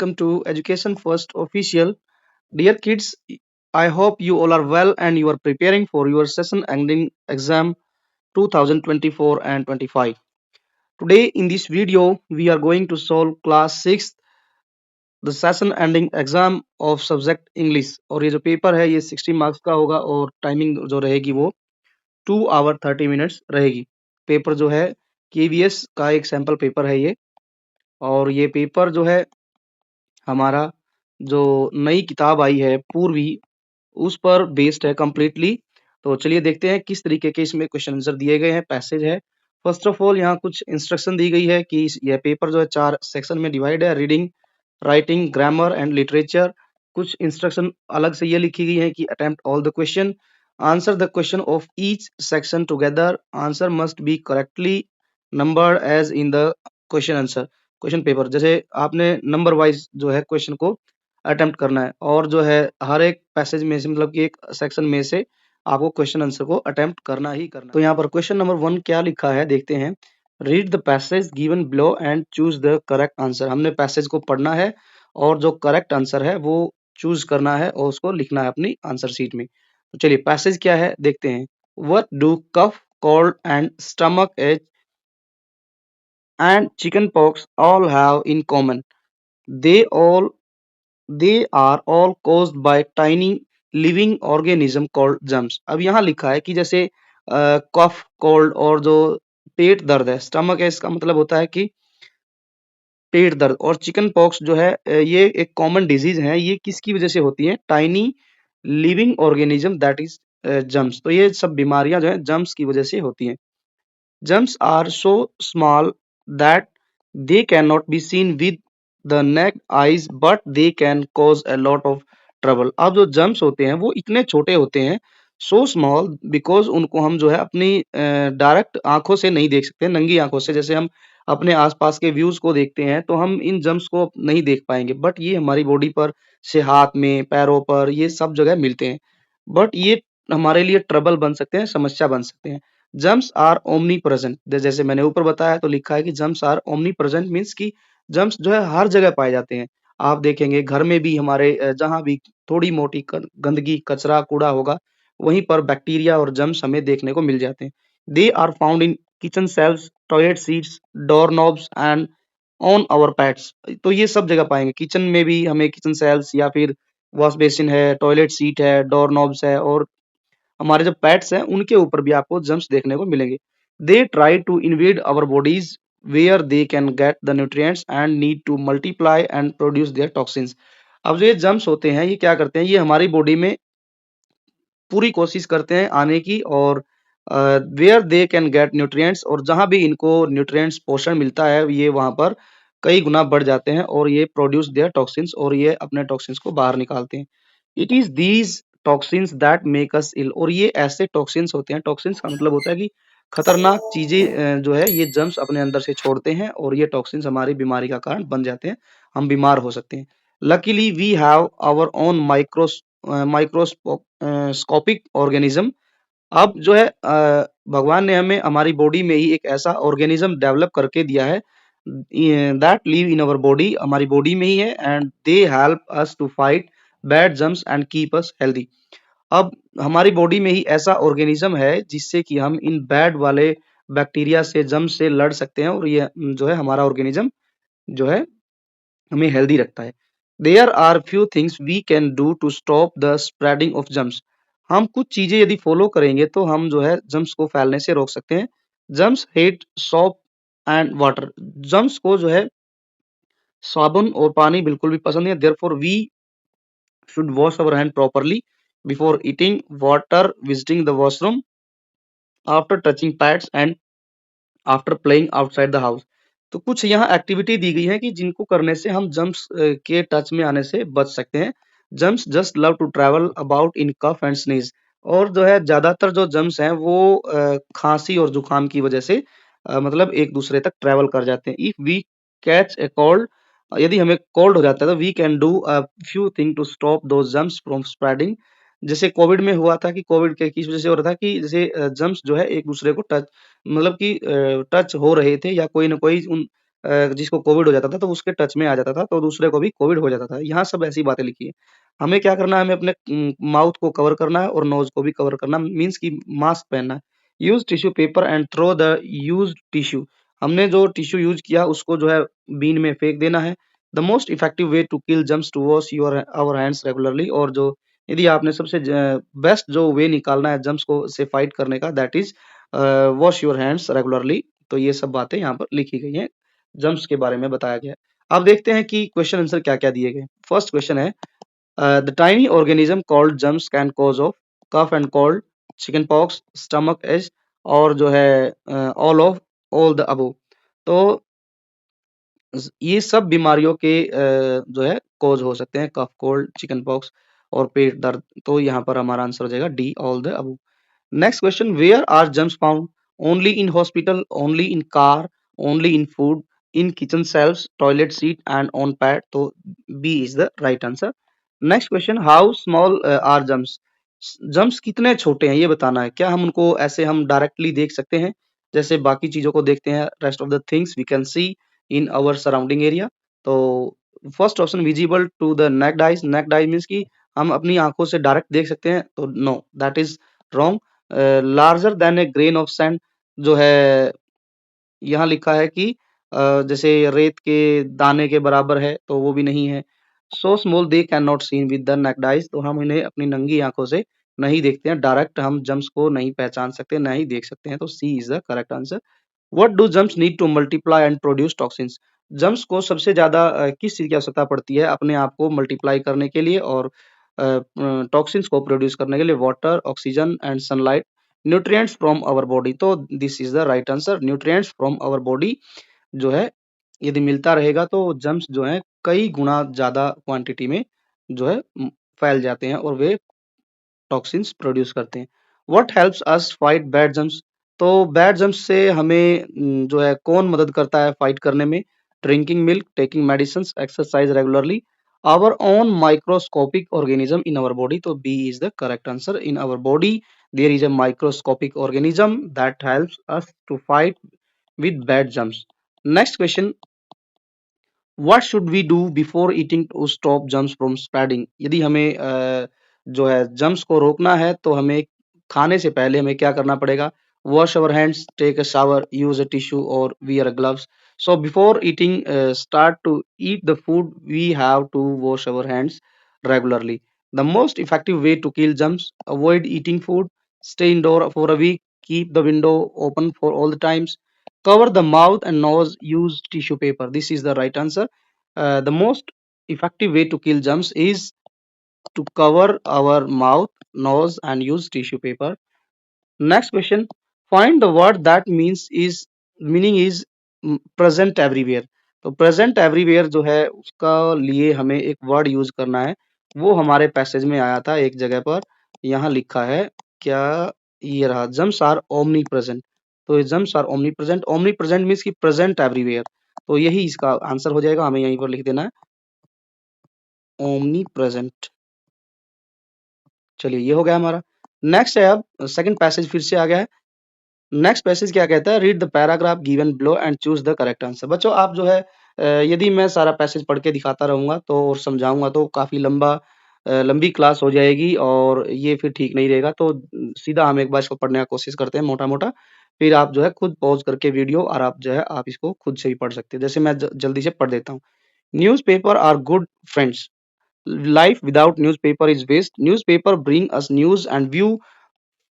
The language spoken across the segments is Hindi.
welcome to Education First Official. Dear kids, I hope you all are well and you are preparing for your session ending exam 2024 and 25. Today in this video, we are going to solve class 6 the session ending exam of subject English और ये जो पेपर है ये 60 मार्क्स का होगा और टाइमिंग जो रहेगी वो 2 आवर 30 मिनट्स रहेगी। पेपर जो है KVS का एक सैंपल पेपर है ये और ये पेपर जो है हमारा जो नई किताब आई है पूर्वी उस पर बेस्ड है कंप्लीटली। तो चलिए देखते हैं किस तरीके के इसमें क्वेश्चन आंसर दिए गए हैं। पैसेज है फर्स्ट ऑफ ऑल यहाँ कुछ इंस्ट्रक्शन दी गई है कि यह पेपर जो है 4 सेक्शन में डिवाइड है, reading, writing, grammar and literature. कुछ इंस्ट्रक्शन अलग से ये लिखी गई है कि attempt all the question, answer the question of each section together, answer must be correctly numbered as in the question answer question paper. जैसे आपने नंबर वाइज जो है क्वेश्चन को अटेम्प्ट करना है और जो है हर एक पैसेज में से मतलब कि एक सेक्शन में से आपको क्वेश्चन आंसर को अटेम्प्ट करना ही करना है। तो यहाँ पर क्वेश्चन नंबर 1 क्या लिखा है देखते हैं। Read the passage given below and choose the correct answer. हमने पैसेज को पढ़ना है और जो करेक्ट आंसर है वो चूज करना है और उसको लिखना है अपनी आंसर शीट में। तो चलिए पैसेज क्या है देखते हैं। What do cough, cold and stomach ache and chickenpox all have in common? They all they are all caused by tiny living organism called germs। अब यहाँ लिखा है कि जैसे कफ, कोल्ड और जो पेट दर्द है, स्टमक है, इसका मतलब होता है कि पेट दर्द, और चिकन पॉक्स जो है ये एक कॉमन डिजीज है। ये किसकी वजह से होती है? Tiny living organism that is germs. तो ये सब बीमारियां जो है जर्म्स की वजह से होती हैं। Germs are so small that they cannot be seen with the naked eyes, but they can cause a lot of trouble। अब जो germs होते हैं वो इतने छोटे होते हैं, so small because उनको हम जो है अपनी डायरेक्ट आंखों से नहीं देख सकते, नंगी आंखों से। जैसे हम अपने आसपास के व्यूज को देखते हैं तो हम इन जम्स को नहीं देख पाएंगे, बट ये हमारी बॉडी पर से हाथ में, पैरों पर, ये सब जगह मिलते हैं। बट ये हमारे लिए ट्रबल बन सकते हैं, समस्या बन सकते हैं। जम्स आर ओमनी प्रेजेंट, जैसे मैंने ऊपर बताया तो लिखा है कि germs are omnipresent means कि जम्स जो है हर जगह पाए जाते हैं। आप देखेंगे घर में भी हमारे जहाँ भी थोड़ी मोटी गंदगी, कचरा, कूड़ा होगा वहीं पर बैक्टीरिया और जम्स हमें देखने को मिल जाते हैं। They are found in kitchen cells, toilet seats, door knobs and on our pets. तो ये सब जगह पाएंगे, किचन में भी हमें किचन सेल्स या फिर वॉश बेसिन है, टॉयलेट सीट है, डोर नॉब्स है और हमारे जो पेट्स हैं उनके ऊपर भी आपको जम्स देखने को मिलेंगे। They try to invade our bodies where they can get the nutrients and need to multiply and produce their toxins. अब जो ये जम्स होते हैं ये क्या करते हैं, ये हमारी बॉडी में पूरी कोशिश करते हैं आने की और where they can get nutrients, और जहां भी इनको न्यूट्रिएंट्स पोषण मिलता है ये वहां पर कई गुना बढ़ जाते हैं और ये प्रोड्यूस देयर टॉक्सिन्स, और ये अपने टॉक्सिन्स को बाहर निकालते हैं। It is these toxins that make us ill, और ये ऐसे टॉक्सिन्स होते हैं, टॉक्सिन्स का मतलब होता है कि खतरनाक चीजें जो है ये जर्म्स अपने अंदर से छोड़ते हैं और ये टॉक्सिन्स हमारी बीमारी का कारण बन जाते हैं, हम बीमार हो सकते हैं। Luckily we have our own microscopic organism. अब जो है भगवान ने हमें हमारी बॉडी में ही एक ऐसा ऑर्गेनिज्म डेवलप करके दिया है that live in our body, हमारी बॉडी में ही है, and they help us to fight bad germs and keep us healthy. अब हमारी बॉडी में ही ऐसा ऑर्गेनिज्म है जिससे कि हम इन बैड वाले बैक्टीरिया से, जर्म्स से लड़ सकते हैं और ये जो है हमारा ऑर्गेनिज्म जो है हमें हेल्दी रखता है। There are few things we can do to stop the spreading of germs. हम कुछ चीजें यदि फॉलो करेंगे तो हम जो है जम्स को फैलने से रोक सकते हैं। Germs hate soap and water. Germs को जो है साबुन और पानी बिल्कुल भी पसंद नहीं है। Therefore we should wash our hand properly before eating, water, visiting the washroom, after touching pets and after playing outside the house. तो कुछ यहाँ एक्टिविटी दी गई है कि जिनको करने से हम जम्स के टच में आने से बच सकते हैं। Germs just love to travel about in cough and sneeze, और जो है ज्यादातर जो जम्स हैं वो खांसी और जुकाम की वजह से मतलब एक दूसरे तक ट्रैवल कर जाते हैं। If we catch a cold, यदि हमें कोल्ड हो जाता है तो we can do a few thing to stop those germs from spreading. जैसे कोविड में हुआ था कि कोविड के किस वजह से हो रहा था कि जैसे जम्स जो है एक दूसरे को टच मतलब कि टच हो रहे थे या कोई ना कोई उन जिसको कोविड हो जाता था तो उसके टच में आ जाता था तो दूसरे को भी कोविड हो जाता था। यहाँ सब ऐसी बातें लिखी है। हमें क्या करना है, हमें अपने माउथ को कवर करना है और नोज को भी कवर करना है, मीन्स कि मास्क पहनना है। Use tissue paper and throw the used tissue. हमने जो टिश्यू यूज किया उसको जो है बीन में फेंक देना है। The most effective way to kill germs to wash your our hands regularly. और जो यदि आपने सबसे बेस्ट जो वे निकालना है जर्म्स को से फाइट करने का, that is wash your hands regularly. तो ये सब बातें यहाँ पर लिखी गई हैं, जर्म्स के बारे में बताया गया है। अब देखते हैं कि क्वेश्चन आंसर क्या क्या दिए गए। फर्स्ट क्वेश्चन है the tiny organism called germs can cause of cough and cold, chicken pox, stomach ache, और जो है all of all the above. तो ये सब बीमारियों के जो है कॉज हो सकते हैं, कफ, कोल्ड, चिकन पॉक्स और पेट दर्द। तो यहाँ पर हमारा आंसर हो जाएगा D, all the above. Next question, where are germs found? Only in hospital, only in car, only in food, in kitchen shelves, toilet seat and on pad. तो B is the right answer. Next question, how small are germs? Germs कितने छोटे हैं ये बताना है। क्या हम उनको ऐसे हम डायरेक्टली देख सकते हैं जैसे बाकी चीजों को देखते हैं? Rest of the things we can see in our surrounding area. तो first option visible to the naked eyes. Naked eyes means कि हम अपनी आंखों से डायरेक्ट देख सकते हैं, तो no, that is wrong. Larger than a grain of sand जो है यहाँ लिखा है कि जैसे रेत के दाने के बराबर है, तो वो भी नहीं है। So small they can not seen with the naked eyes. तो हम इन्हें अपनी नंगी आंखों से नहीं देखते हैं, डायरेक्ट हम जम्स को नहीं पहचान सकते, नहीं देख सकते हैं। तो C is the correct answer. What do germs need to multiply and produce toxins? Germs को सबसे ज्यादा किस चीज की आवश्यकता पड़ती है अपने आप को मल्टीप्लाई करने के लिए और टॉक्सिन्स को प्रोड्यूस करने के लिए? Water, oxygen and sunlight, nutrients from our body. तो this is the right answer. Nutrients from our body जो है यदि मिलता रहेगा तो जम्स जो है कई गुना ज्यादा क्वांटिटी में जो है फैल जाते हैं और वे टॉक्सिन्स प्रोड्यूस करते हैं। What helps us fight bad germs? तो बैड जम्स से हमें जो है कौन मदद करता है फाइट करने में? Drinking milk, taking medicine, exercise regularly, our own microscopic organism in our body. तो B is the correct answer. In our body there is a microscopic organism that helps us to fight with bad germs. Next question, what should we do before eating to stop germs from spreading? यदि हमें जो है germs को रोकना है तो हमें खाने से पहले हमें क्या करना पड़ेगा? Wash our hands, take a shower, use a tissue or wear gloves. So before eating, start to eat the food, we have to wash our hands regularly. The most effective way to kill germs: avoid eating food, stay indoor for a week, keep the window open for all the times, cover the mouth and nose, use tissue paper. This is the right answer. The most effective way to kill germs is to cover our mouth, nose and use tissue paper. Next question, find the word that meaning is present everywhere. तो present everywhere जो है उसका लिए हमें एक वर्ड यूज करना है। वो हमारे पैसेज में आया था एक जगह पर, यहाँ लिखा है क्या, ये रहा, जम्स आर ओमनी प्रेजेंट। तो germs are omnipresent, omnipresent means की प्रेजेंट एवरीवेयर। तो यही इसका आंसर हो जाएगा, हमें यहीं पर लिख देना है ओमनी प्रेजेंट। चलिए ये हो गया हमारा। नेक्स्ट है, अब सेकंड पैसेज फिर से आ गया है। नेक्स्ट पैसेज क्या कहता है? Read the paragraph given below and choose the correct answer. बच्चों आप जो है यदि मैं सारा पैसेज पढ़ के दिखाता रहूंगा तो और समझाऊंगा तो काफी लंबी क्लास हो जाएगी और ये फिर ठीक नहीं रहेगा। तो सीधा हम एक बार इसको पढ़ने का कोशिश करते हैं मोटा मोटा, फिर आप जो है खुद पॉज करके वीडियो और आप जो है आप इसको खुद से भी पढ़ सकते हैं। जैसे मैं जल्दी से पढ़ देता हूँ। Newspaper are good friends, life without newspaper is waste, newspaper bring us news and view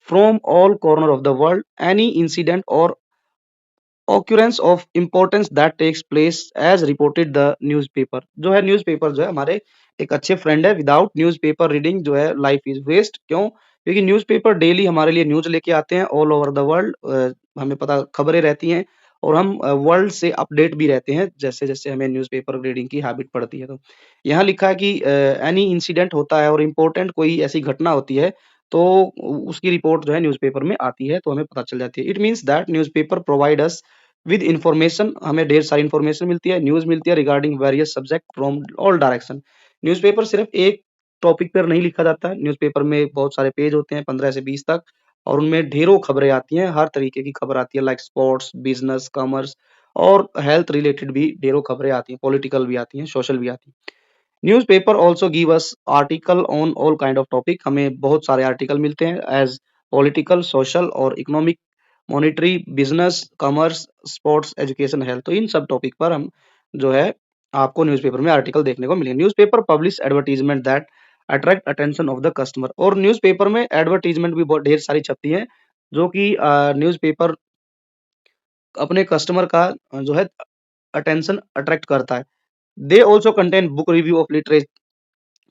from all corner of the world, any incident or occurrence of importance that takes place as reported the newspaper। जो है न्यूज़पेपर जो है हमारे एक अच्छे फ्रेंड है। विदाउट न्यूज़पेपर रीडिंग जो है लाइफ इज वेस्ट। क्यों? क्योंकि न्यूज़पेपर डेली हमारे लिए न्यूज लेके आते हैं ऑल ओवर द वर्ल्ड, हमें पता खबरें रहती हैं और हम वर्ल्ड से अपडेट भी रहते हैं जैसे जैसे हमें न्यूज़पेपर रीडिंग की हैबिट पड़ती है। तो यहाँ लिखा है कि एनी इंसिडेंट होता है और इम्पोर्टेंट कोई ऐसी घटना होती है तो उसकी रिपोर्ट जो है न्यूज़पेपर में आती है तो हमें पता चल जाती है। It means that newspaper provide us with information, हमें ढेर सारी इंफॉर्मेशन मिलती है, न्यूज मिलती है regarding various subject from all direction. Newspaper सिर्फ एक टॉपिक पर नहीं लिखा जाता है, न्यूज़पेपर में बहुत सारे पेज होते हैं 15 से 20 तक, और उनमें ढेरों खबरें आती हैं, हर तरीके की खबर आती है, लाइक स्पोर्ट्स, बिजनेस, कॉमर्स और हेल्थ रिलेटेड भी ढेरों खबरें आती हैं, पॉलिटिकल भी आती हैं, सोशल भी आती हैं। Newspaper also give us article on all kind of topic, हमें बहुत सारे आर्टिकल मिलते हैं एज पॉलिटिकल, सोशल और economic, monetary, business, commerce, sports, education, health. तो इन सब टॉपिक पर हम जो है आपको न्यूज़पेपर में आर्टिकल देखने को मिलेंगे। Newspaper publish advertisement that attract attention of the customer, और न्यूज़पेपर में एडवर्टीजमेंट भी बहुत ढेर सारी छपती हैं जो कि न्यूज़पेपर अपने कस्टमर का जो है अटेंशन अट्रैक्ट करता है। They also contain book review of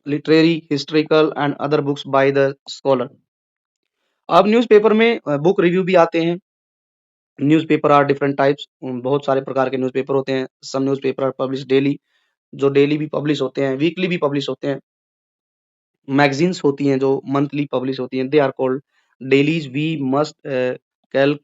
literary, historical and other books by the scholar. अब न्यूज़पेपर में बुक रिव्यू भी आते हैं। न्यूज़पेपर आर डिफरेंट टाइप्स, बहुत सारे प्रकार के न्यूज़पेपर होते हैं। सम न्यूज़पेपर आर पब्लिश डेली, जो डेली भी पब्लिश होते हैं, वीकली भी पब्लिश होते हैं। मैगजीन्स होती हैं जो मंथली पब्लिश होती हैं, they are called dailies. We must call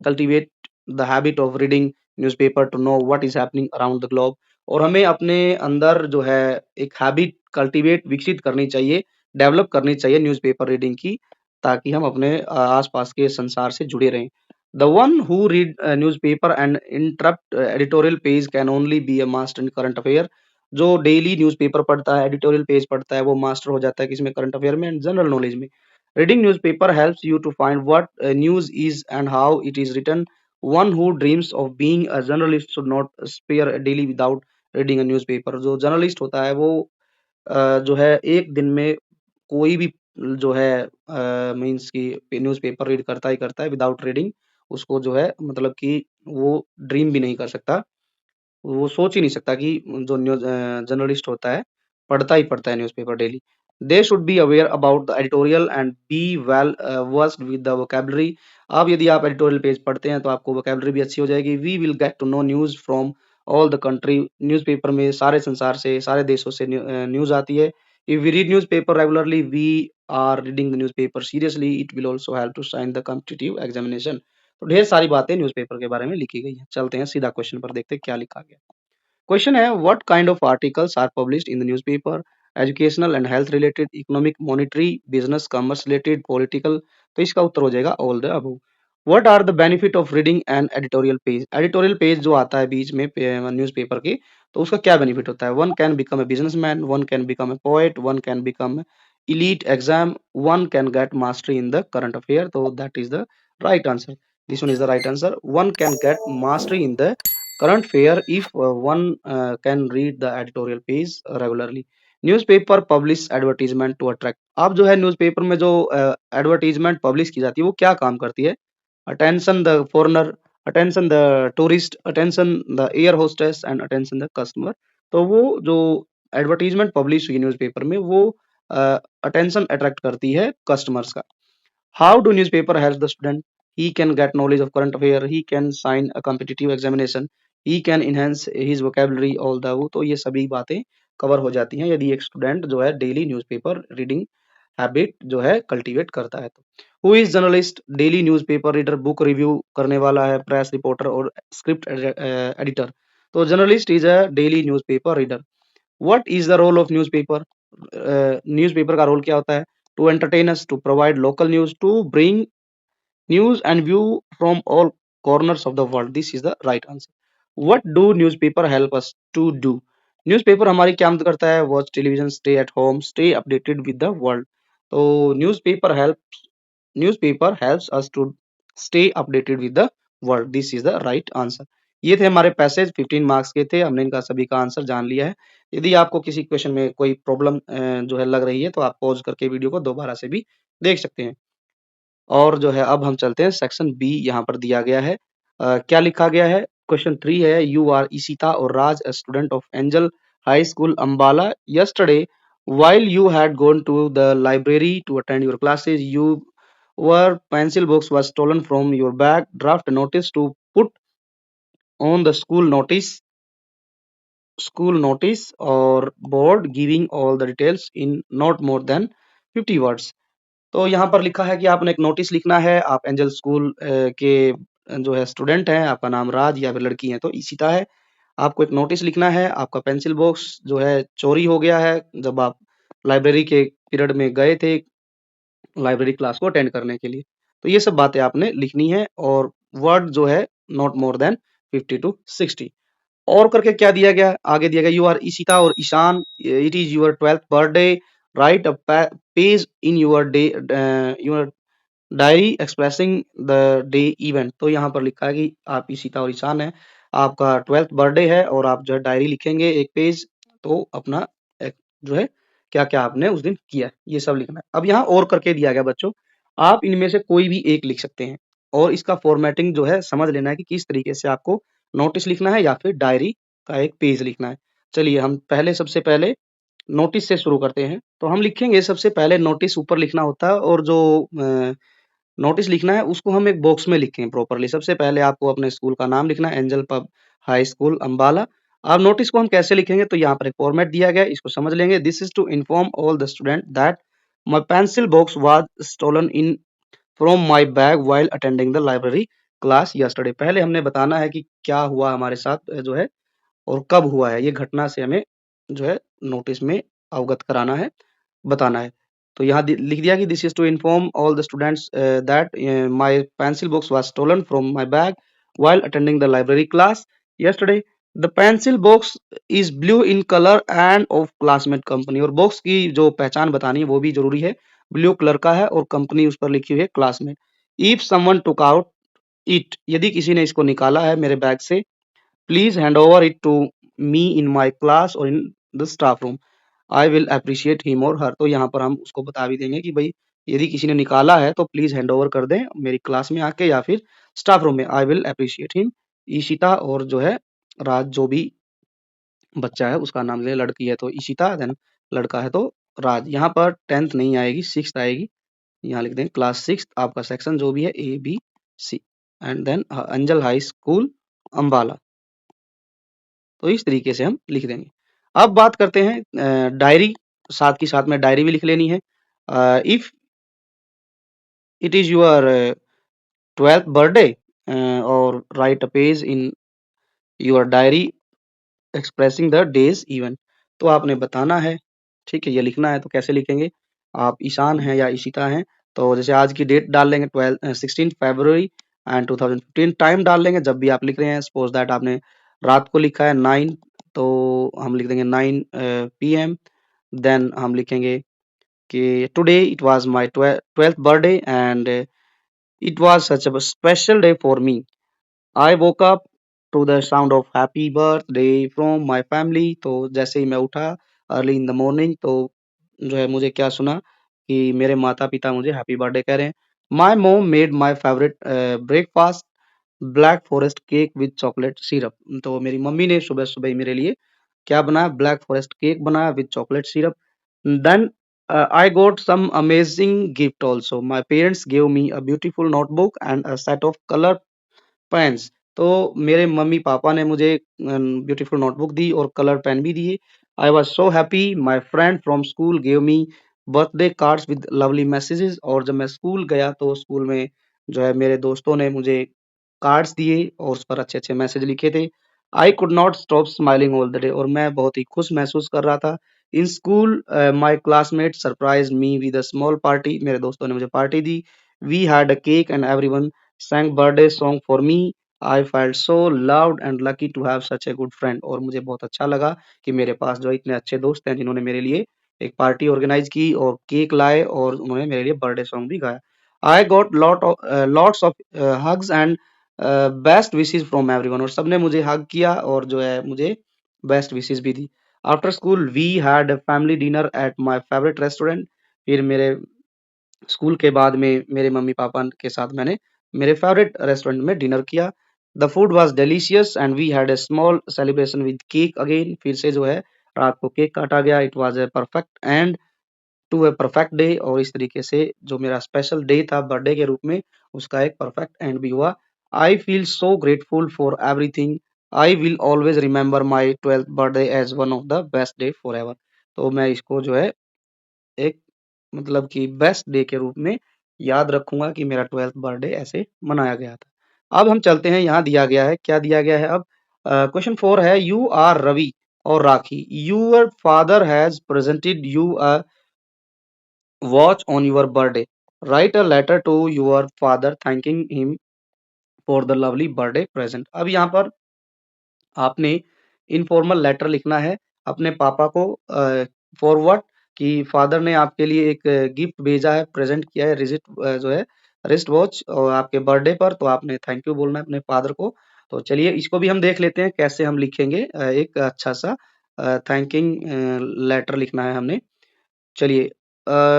cultivate the habit of reading newspaper to know what is happening around the globe, और हमें अपने अंदर जो है एक हैबिट कल्टीवेट विकसित करनी चाहिए, डेवलप करनी चाहिए न्यूज़पेपर रीडिंग की, ताकि हम अपने आसपास के संसार से जुड़े रहें। The one who read newspaper and interrupt editorial page can only be a master in current affair. जो डेली न्यूज़पेपर पढ़ता है, एडिटोरियल पेज पढ़ता है, वो मास्टर हो जाता है किसमें? करंट अफेयर में एंड जनरल नॉलेज में। Reading newspaper helps you to find what news is and how it is written. One who dreams of being a journalist should not spare a daily without reading a newspaper. जो जर्नलिस्ट होता है वो जो है एक दिन में कोई भी जो है मीन्स कि न्यूज़पेपर रीड करता ही करता है, विदाउट रीडिंग उसको जो है मतलब कि वो ड्रीम भी नहीं कर सकता, वो सोच ही नहीं सकता कि जो जर्नलिस्ट होता है पढ़ता ही पढ़ता है newspaper daily. They should be aware about the editorial and be well versed with the vocabulary. अब यदि आप एडिटोरियल पेज पढ़ते हैं तो आपको वोकैबुलरी भी अच्छी हो जाएगी। We will get to know news from all the country. Newspaper में सारे संसार से, सारे देशों से न्यूज़ आती है। If we read newspaper regularly, we are reading the newspaper seriously, it will also help to shine the competitive examination. तो ढेर सारी बातें न्यूज़पेपर के बारे में लिखी गई हैं। चलते हैं सीधा क्वेश्चन पर, देखते हैं क्या लिखा गया। क्वेश्चन है, what kind of articles are published in the newspaper? Educational and health related, economic, monetary, business, commerce related, political. तो इसका उत्तर हो जाएगा all the above. What are the benefit of reading an editorial page? Editorial page जो आता है बीच में न्यूज़पेपर के, तो उसका क्या बेनिफिट होता है? One can become a businessman, one can become a poet, one can become elite exam, one can get mastery in the current affair. So that is the right answer. This one is the right answer. One can get mastery in the current affair if one can read the editorial page regularly. Newspaper publish advertisement to attract. अब जो है न्यूज़पेपर में जो एडवर्टीजमेंट पब्लिश की जाती है वो क्या काम करती है? Attention the foreigner, attention the tourist, attention the air hostess and attention the customer. तो वो जो एडवर्टीजमेंट पब्लिश हुई न्यूज़पेपर में वो अटेंशन अट्रैक्ट करती है कस्टमर्स का। How do newspaper help the student? He can get knowledge of current affair, he can shine a competitive examination, he can enhance his vocabulary all the वो। तो ये सभी बातें कवर हो जाती हैं यदि एक स्टूडेंट जो है डेली न्यूज़पेपर रीडिंग हैबिट जो है कल्टीवेट करता है तो। Who is journalist? Daily newspaper reader, book review करने वाला है, प्रेस रिपोर्टर और स्क्रिप्ट एडिटर। तो journalist is a daily newspaper reader. What is the role of newspaper? Newspaper का रोल क्या होता है? To entertain us, to provide local news, to bring news and view from all corners of the world. This is the right answer. What do newspaper help us to do? Newspaper हमारी क्या मदद करता है? Watch television, stay at home, stay updated with the world. तो newspaper helps us to stay updated with the world. This is the right answer. ये थे हमारे पैसेज, 15 मार्क्स के थे, हमने इनका सभी का आंसर जान लिया है। यदि आपको किसी क्वेश्चन में कोई प्रॉब्लम जो है लग रही है तो आप पॉज करके वीडियो को दोबारा से भी देख सकते हैं। और जो है अब हम चलते हैं सेक्शन बी, यहाँ पर दिया गया है। क्या लिखा गया है? क्वेश्चन 3 है, यू आर इशिता और राज a student of Angel High School Ambala. Yesterday, while you had gone to the library to attend your classes, your pencil box was stolen from your bag. Draft a notice to put on the school notice or board giving all the details in not more than 50 words. तो यहाँ पर लिखा है कि आपने एक नोटिस लिखना है। आप एंजल स्कूल के जो है स्टूडेंट हैं, आपका नाम राज या फिर लड़की है तो ईशिता है। आपको एक नोटिस लिखना है, आपका पेंसिल बॉक्स जो है चोरी हो गया है जब आप लाइब्रेरी के पीरियड में गए थे लाइब्रेरी क्लास को अटेंड करने के लिए। तो ये सब बातें आपने लिखनी है और वर्ड जो है नॉट मोर देन 50 to 60। और करके क्या दिया गया, आगे दिया गया, यू आर ईशिता और Ishaan, it is your 12th birthday, write a page in your day, your diary expressing the day event. तो यहाँ पर लिखा है कि आप ईशिता और ईशान है, आपका 12th बर्थडे है और आप जो है डायरी लिखेंगे एक पेज, तो अपना जो है क्या क्या आपने उस दिन किया ये सब लिखना है। अब यहाँ और करके दिया गया बच्चों, आप इनमें से कोई भी एक लिख सकते हैं और इसका फॉर्मेटिंग जो है समझ लेना है कि किस तरीके से आपको नोटिस लिखना है या फिर डायरी का एक पेज लिखना है। चलिए हम पहले सबसे पहले नोटिस से शुरू करते हैं। तो हम लिखेंगे सबसे पहले नोटिस ऊपर लिखना होता है और जो नोटिस लिखना है उसको हम एक बॉक्स में लिखें प्रॉपर्ली। सबसे पहले आपको अपने स्कूल का नाम लिखना है, angel pub high school Ambala. अब नोटिस को हम कैसे लिखेंगे, तो यहाँ पर एक फॉर्मेट दिया गया है, इसको समझ लेंगे। This is to inform all the student that my pencil box was stolen in from my bag while attending the library class yesterday. पहले हमने बताना है कि क्या हुआ हमारे साथ जो है और कब हुआ है, ये घटना से हमें जो है नोटिस में अवगत कराना है, बताना है। तो यहाँ लिख दिया कि this is to inform all the students that my pencil box was stolen from my bag while attending the library class yesterday. The pencil box is blue in colour and of classmate company. और बॉक्स की जो पहचान बतानी है वो भी जरूरी है, ब्लू कलर का है और कंपनी उस पर लिखी हुई है classmate. If someone took out it, यदि किसी ने इसको निकाला है मेरे बैग से, please hand over it to me in my class और in the staff room, I will appreciate him और हर। तो यहाँ पर हम उसको बता भी देंगे कि भाई यदि किसी ने निकाला है तो प्लीज हैंड ओवर कर दें मेरी क्लास में आके या फिर स्टाफ रूम में, आई विल अप्रिशिएट हिम। ईशिता और जो है राज, जो भी बच्चा है उसका नाम ले, लड़की है तो ईशिता, देन लड़का है तो राज। यहाँ पर 10th नहीं आएगी, 6th आएगी। यहाँ लिख दें क्लास 6 आपका सेक्शन जो भी है ABC, and then Anjal high school Ambala. तो इस तरीके से हम लिख देंगे। अब बात करते हैं डायरी, साथ की साथ में डायरी भी लिख लेनी है। If it is your 12th birthday और write a page in your diary expressing the day's event. तो आपने बताना है, ठीक है, ये लिखना है। तो कैसे लिखेंगे, आप ईशान हैं या ईशिता हैं तो जैसे आज की डेट डाल लेंगे 16 फरवरी एंड 2015, टाइम डाल लेंगे जब भी आप लिख रहे हैं। सपोज दैट आपने रात को लिखा है 9, तो हम लिख देंगे 9 PM। देन हम लिखेंगे कि today it was my 12th birthday and it was such a special day for me. I woke up to the sound of happy birthday from my family. तो जैसे ही मैं उठा अर्ली इन द मॉर्निंग, तो जो है मुझे क्या सुना कि मेरे माता पिता मुझे हैप्पी बर्थडे कह रहे हैं। My mom made my favourite breakfast black forest cake with chocolate syrup. तो मेरी मम्मी ने सुबह सुबह ही मेरे लिए क्या बनाया, ब्लैक फॉरेस्ट केक बनाया with chocolate syrup. Then I got some amazing gift also. My parents gave me a beautiful notebook and a set of color pens. तो मेरे मम्मी पापा ने मुझे ब्यूटीफुल नोटबुक दी और कलर पेन भी दिए। I was so happy. My friend from school gave me birthday cards with lovely messages. और जब मैं स्कूल गया तो स्कूल में जो है मेरे दोस्तों ने मुझे कार्ड्स दिए और उस पर अच्छे अच्छे मैसेज लिखे थे। I could not stop smiling all the day. और मैं बहुत ही खुश महसूस कर रहा था। In school my classmate surprise me with a small party. मेरे दोस्तों ने मुझे पार्टी दी। We had a cake and everyone sang birthday song for me. I felt so loved and lucky to have such a good friend। और मुझे बहुत अच्छा लगा कि मेरे पास जो इतने अच्छे दोस्त हैं जिन्होंने मेरे लिए एक पार्टी ऑर्गेनाइज की और केक लाए और उन्होंने मेरे लिए बर्थडे सॉन्ग भी गाया। I got lots of hugs and best wishes from everyone। और सबने मुझे हग किया और जो है मुझे बेस्ट विशेस भी दी। After school we had a family dinner at my favorite restaurant। फिर मेरे स्कूल के बाद में मेरे मम्मी पापा के साथ मैंने मेरे फेवरेट रेस्टोरेंट में डिनर किया। The food was delicious and we had a small celebration with cake again. फिर से जो है रात को केक काटा गया। It was a perfect end to a perfect day. और इस तरीके से जो मेरा स्पेशल डे था बर्थडे के रूप में, उसका एक परफेक्ट एंड भी हुआ। I feel so grateful for everything. I will always remember my 12th birthday as one of the best day forever. तो मैं इसको जो है एक मतलब कि बेस्ट डे के रूप में याद रखूंगा कि मेरा 12th बर्थडे ऐसे मनाया गया था। अब हम चलते हैं, यहाँ दिया गया है, क्या दिया गया है। अब क्वेश्चन 4 है, यू आर रवि और Rakhi, your father has presented you a watch on your birthday, write a letter to your father thanking him for the lovely birthday present. अब यहाँ पर आपने इनफॉर्मल लेटर लिखना है अपने पापा को फॉरवर्ड कि फादर ने आपके लिए एक गिफ्ट भेजा है, प्रेजेंट किया है, जो है रिस्ट वॉच और आपके बर्थडे पर, तो आपने थैंक यू बोलना है अपने फादर को। तो चलिए इसको भी हम देख लेते हैं कैसे हम लिखेंगे, एक अच्छा सा थैंकिंग लेटर लिखना है हमने। चलिए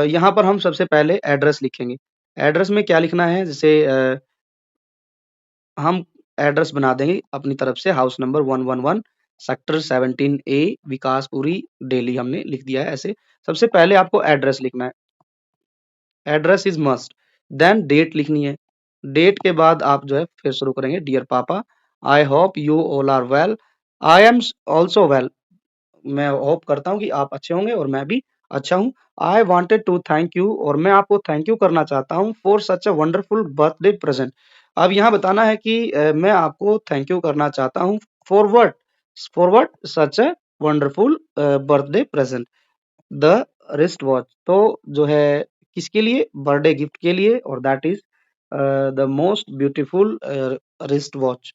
यहाँ पर हम सबसे पहले एड्रेस लिखेंगे। एड्रेस में क्या लिखना है, जैसे हम एड्रेस बना देंगे अपनी तरफ से, हाउस नंबर 111 सेक्टर 17 ए विकासपुरी दिल्ली हमने लिख दिया है ऐसे। सबसे पहले आपको एड्रेस लिखना है, address is must. Then date लिखनी है, डेट के बाद आप जो है फिर शुरू करेंगे, dear papa I hope you all are well, I am also well, मैं होप करता हूँ कि आप अच्छे होंगे और मैं भी अच्छा हूँ। I wanted to thank you, और मैं आपको थैंक यू करना चाहता हूँ for such a wonderful birthday present. अब यहाँ बताना है कि मैं आपको थैंक यू करना चाहता हूँ forward forward such a wonderful birthday present the wrist watch. तो जो है किसके लिए, बर्थडे गिफ्ट के लिए, और that is the most beautiful wrist watch,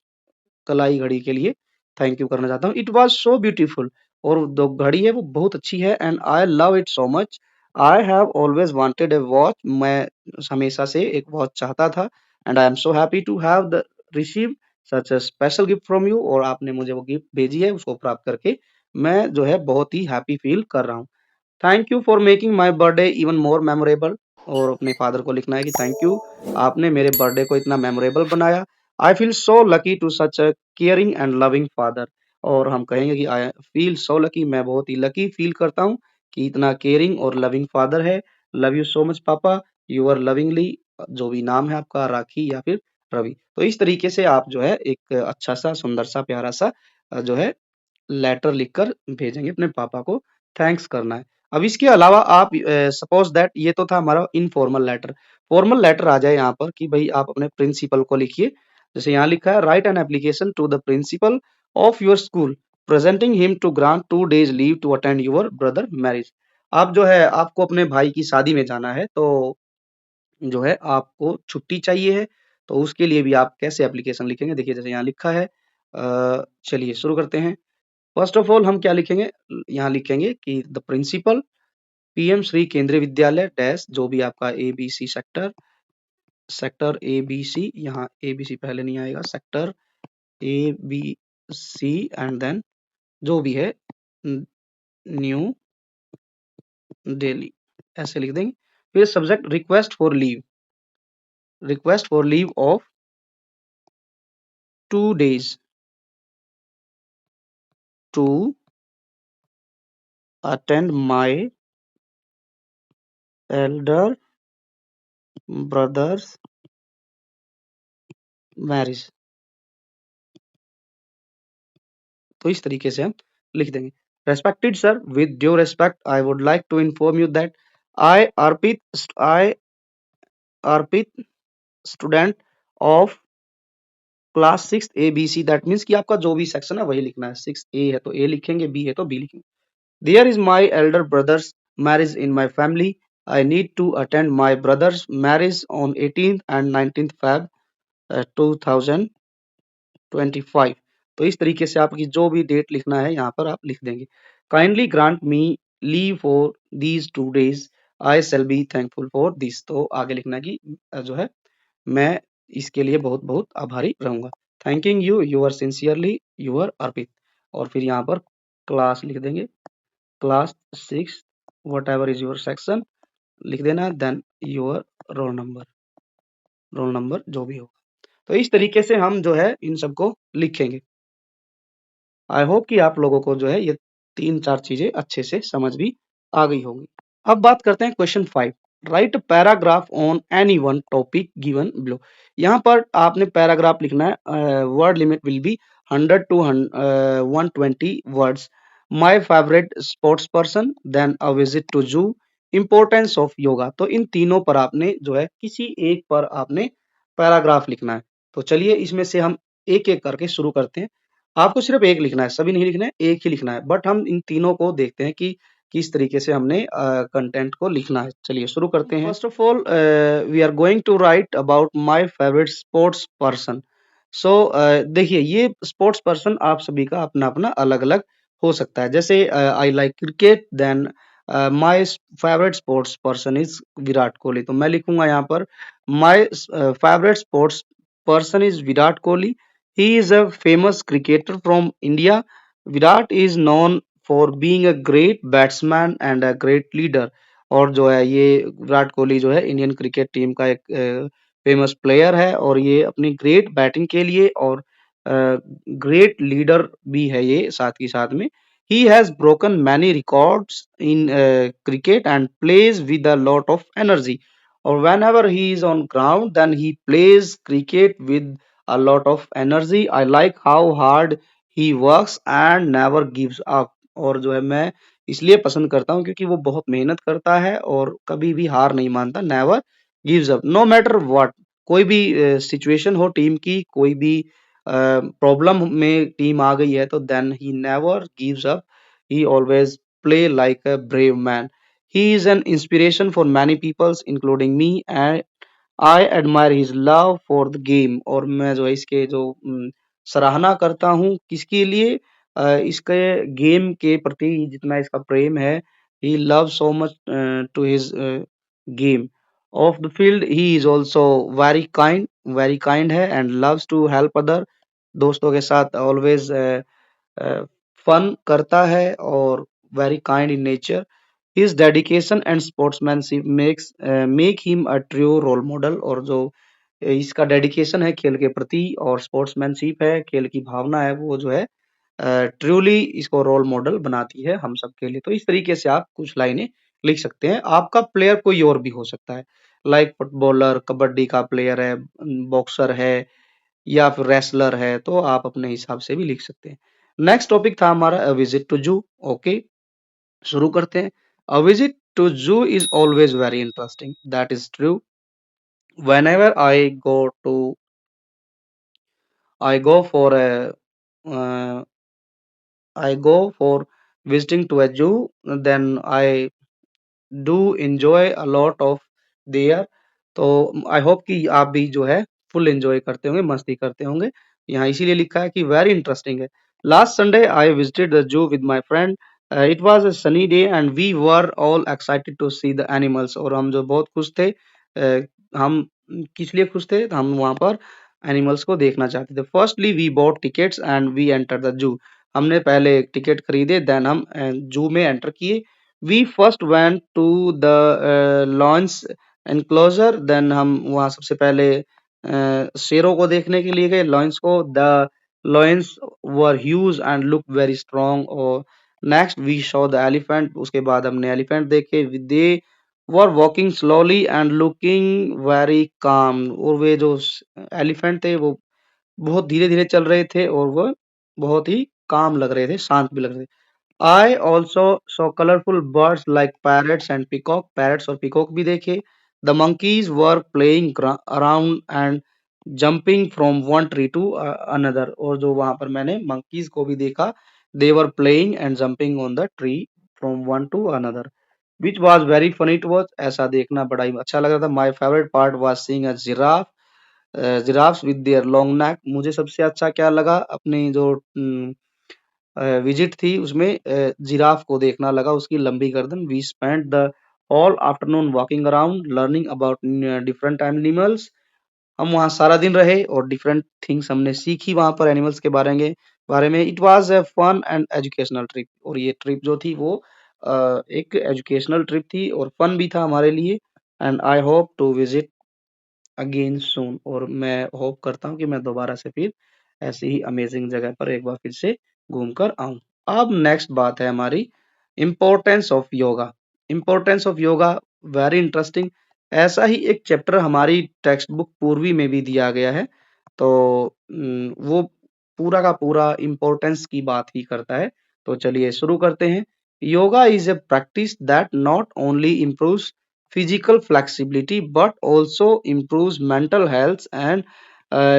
कलाई घड़ी के लिए थैंक यू करना चाहता हूँ। इट वॉज सो ब्यूटीफुल, और जो घड़ी है वो बहुत अच्छी है, and I love it so much. I have always wanted a watch, मैं हमेशा से एक वॉच चाहता था, and I am so happy to have the receive such a special gift from you, और आपने मुझे वो गिफ्ट भेजी है उसको प्राप्त करके मैं जो है बहुत ही हैप्पी फील कर रहा हूँ। Thank you for making my birthday even more memorable, और अपने फादर को लिखना है कि थैंक यू, आपने मेरे बर्थडे को इतना मेमोरेबल बनाया। I feel so lucky to such a caring and loving father, और हम कहेंगे कि आई फील सो लकी, मैं बहुत ही लकी फील करता हूँ कि इतना केयरिंग और लविंग फादर है। लव यू सो मच पापा, यू आर लविंगली, जो भी नाम है आपका, राखी या फिर रवि। तो इस तरीके से आप जो है एक अच्छा सा सुंदर सा प्यारा सा जो है लेटर लिखकर भेजेंगे अपने पापा को, थैंक्स करना है। अब इसके अलावा आप सपोज दैट ये तो था हमारा इनफॉर्मल लेटर, फॉर्मल लेटर आ जाए यहाँ पर कि भाई आप अपने प्रिंसिपल को लिखिए। जैसे यहाँ लिखा है, write an application to the principal of your school presenting him to grant 2 days leave to attend your brother marriage. आप जो है आपको अपने भाई की शादी में जाना है, तो जो है आपको छुट्टी चाहिए है, तो उसके लिए भी आप कैसे एप्लीकेशन लिखेंगे, देखिए जैसे यहाँ लिखा है। चलिए शुरू करते हैं। फर्स्ट ऑफ ऑल हम क्या लिखेंगे, यहाँ लिखेंगे कि द प्रिंसिपल पीएम श्री केंद्रीय विद्यालय डैश, जो भी आपका एबीसी सेक्टर, सेक्टर एबीसी, यहाँ एबीसी पहले नहीं आएगा, सेक्टर एबीसी एंड देन जो भी है न्यू दिल्ली, ऐसे लिख देंगे। फिर subject request for leave of 2 days to attend my elder brother's marriage. तो इस तरीके से हम लिख देंगे। Respected sir, with due respect I would like to inform you that I I Arpit student of class 6 A B C, that means कि आपका जो भी सेक्शन है वही लिखना है। 6 ए है तो ए लिखेंगे, बी है तो बी लिखेंगे। There is my elder brother's marriage in my family, I need to attend my brother's marriage on 18th and 19th Feb 2025। तो इस तरीके से आपकी जो भी डेट लिखना है यहाँ पर आप लिख देंगे। Kindly grant me leave for these 2 days, I shall be thankful for this. तो आगे लिखना है कि जो है मैं इसके लिए बहुत बहुत आभारी रहूंगा। Thanking you, your sincerely your Arpit. और फिर यहाँ पर क्लास लिख देंगे, class 6 whatever is your section लिख देना, देन योर रोल नंबर जो भी होगा। तो इस तरीके से हम जो है इन सबको लिखेंगे। आई होप कि आप लोगों को जो है ये 3-4 चीजें अच्छे से समझ भी आ गई होंगी। अब बात करते हैं question 5, write paragraph on any one topic given below. यहाँ पर आपने पैराग्राफ लिखना है, word limit will be 100 to 120 words. My favourite sports person, then a visit to zoo, importance of yoga. तो इन तीनों पर आपने जो है किसी एक पर आपने पैराग्राफ लिखना है। तो चलिए इसमें से हम एक एक करके शुरू करते हैं। आपको सिर्फ एक लिखना है, सभी नहीं लिखना है, एक ही लिखना है, बट हम इन तीनों को देखते हैं कि किस तरीके से हमने कंटेंट को लिखना है। चलिए शुरू करते हैं। First of all we are going to write about my favourite sports person. So देखिए ये स्पोर्ट्स पर्सन आप सभी का अपना-अपना अलग-अलग हो सकता है। जैसे I like cricket then my favourite sports person is Virat Kohli. तो मैं लिखूँगा यहाँ पर my favourite sports person is Virat Kohli. He is a famous cricketer from India. Virat is known for being a great batsman and a great leader. और जो है ये विराट कोहली जो है इंडियन क्रिकेट टीम का एक फेमस प्लेयर है और ये अपनी ग्रेट बैटिंग के लिए और ग्रेट लीडर भी है ये साथ ही साथ में। He has broken many records in cricket and plays with a lot of energy. Or whenever he is on ground, then he plays cricket with a lot of energy. I like how hard he works and never gives up. और जो है मैं इसलिए पसंद करता हूँ क्योंकि वो बहुत मेहनत करता है और कभी भी हार नहीं मानता, never gives up no matter what. कोई भी सिचुएशन हो टीम की, कोई भी प्रॉब्लम में टीम आ गई है तो then he never gives up. He always play like a brave man. He is an inspiration for many peoples including me and I admire his love for the game. और मैं जो है इसके जो सराहना करता हूँ किसके लिए, इसके गेम के प्रति जितना इसका प्रेम है। He love so much to his game. Off the field he is also very kind है and loves to help other. दोस्तों के साथ ऑलवेज फन करता है और very kind in nature. His dedication and sportsmanship make him a true role model. और जो इसका डेडिकेशन है खेल के प्रति और स्पोर्ट्समैनशिप है, खेल की भावना है, वो जो है ट्रूली इसको रोल मॉडल बनाती है हम सबके लिए। तो इस तरीके से आप कुछ लाइनें लिख सकते हैं। आपका प्लेयर कोई और भी हो सकता है, लाइक फुटबॉलर, कबड्डी का प्लेयर है, बॉक्सर है या फिर रेसलर है, तो आप अपने हिसाब से भी लिख सकते हैं। नेक्स्ट टॉपिक था हमारा अ विजिट टू जू। ओके, शुरू करते हैं। अ विजिट टू जू is always very interesting, that is true. Whenever I go for a uh, I go for visiting to a zoo, then I do enjoy a lot of their. तो आई होप कि आप भी जो है फुल एन्जॉय करते होंगे, मस्ती करते होंगे। यहाँ इसीलिए लिखा है कि वेरी इंटरेस्टिंग है। Last Sunday I visited the zoo with my friend. It was a sunny day and we were all excited to see the animals. और हम जो बहुत खुश थे। हम किस लिए खुश थे? तो हम वहाँ पर एनिमल्स को देखना चाहते थे। Firstly we bought tickets and we entered the zoo. हमने पहले टिकट खरीदे, देन हम जू में एंटर किए। We first went to the lions enclosure. Then हम वहाँ सबसे पहले शेरों को देखने के लिए गए, लॉयंस को। The lions were huge and look very strong. और next we saw the elephant. उसके बाद हमने एलिफेंट देखे। They were walking slowly and looking very calm. और वे जो एलिफेंट थे वो बहुत धीरे धीरे चल रहे थे और वह बहुत ही काम लग रहे थे, शांत भी लग रहे थे। I also saw colorful birds like parrots and peacock. Parrots और peacock भी देखे। The monkeys were playing around and jumping from one tree to another। और जो वहाँ पर मैंने monkeys को भी देखा, they were playing and jumping on the tree from one to another, which was very funny to watch। ऐसा देखना बड़ा ही अच्छा लग रहा था। My favorite part was seeing a giraffe, giraffes with their long neck। मुझे सबसे अच्छा क्या लगा अपनी जो विजिट थी उसमें जिराफ को देखना लगा, उसकी लंबी गर्दन। We spent the whole afternoon walking around learning about different animals. हम वहाँ सारा दिन रहे और डिफरेंट थिंग्स हमने सीखी वहाँ पर एनिमल्स के बारे में। It was a fun and educational trip. और ये ट्रिप जो थी वो एक एजुकेशनल ट्रिप थी और फन भी था हमारे लिए। And I hope to visit again soon. और मैं होप करता हूँ कि मैं दोबारा से फिर ऐसी ही अमेजिंग जगह पर एक बार फिर से घूम कर आऊं। अब नेक्स्ट बात है हमारी importance of yoga. Importance of yoga very interesting. ऐसा ही एक चैप्टर हमारी टेक्स्ट बुक पूर्वी में भी दिया गया है। तो वो पूरा का पूरा इम्पोर्टेंस की बात ही करता है। तो चलिए शुरू करते हैं। Yoga is a practice that not only improves physical flexibility but also improves mental health and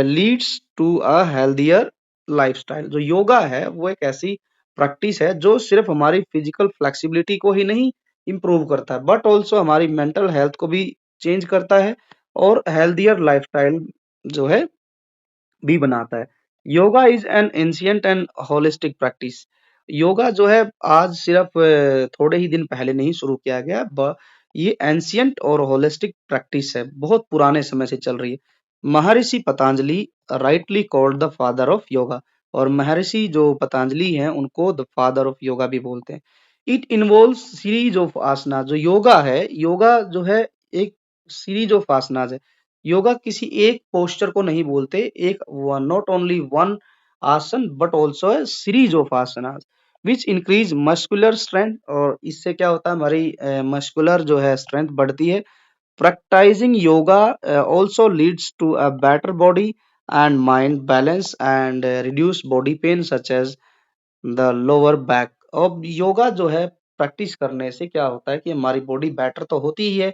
leads to a healthier lifestyle। जो योगा है वो एक ऐसी प्रैक्टिस है जो सिर्फ हमारी फिजिकल फ्लेक्सिबिलिटी को ही नहीं इम्प्रूव करता है बट ऑल्सो हमारी मेंटल हेल्थ को भी चेंज करता है और हेल्दियर लाइफस्टाइल जो है भी बनाता है। Yoga is an ancient and holistic practice. Yoga जो है आज सिर्फ थोड़े ही दिन पहले नहीं शुरू किया गया, ये एंशियंट और होलिस्टिक प्रैक्टिस है, बहुत पुराने समय से चल रही है। महर्षि Patanjali rightly called the father of yoga, और महर्षि जो पतंजलि हैं उनको द फादर ऑफ योगा भी बोलते हैं। इट इन्वॉल्व्स सीरीज ऑफ आसना। जो योगा है, योगा जो है एक सीरीज ऑफ आसनाज है। योगा किसी एक पोस्चर को नहीं बोलते, एक नॉट ओनली वन आसन but also a series of asanas which increase muscular strength, और इससे क्या होता है, हमारी मस्कुलर जो है स्ट्रेंथ बढ़ती है। Practising yoga also leads to a better body and mind balance and reduce body pain such as the lower back। अब योगा जो है प्रैक्टिस करने से क्या होता है कि हमारी बॉडी बेटर तो होती ही है,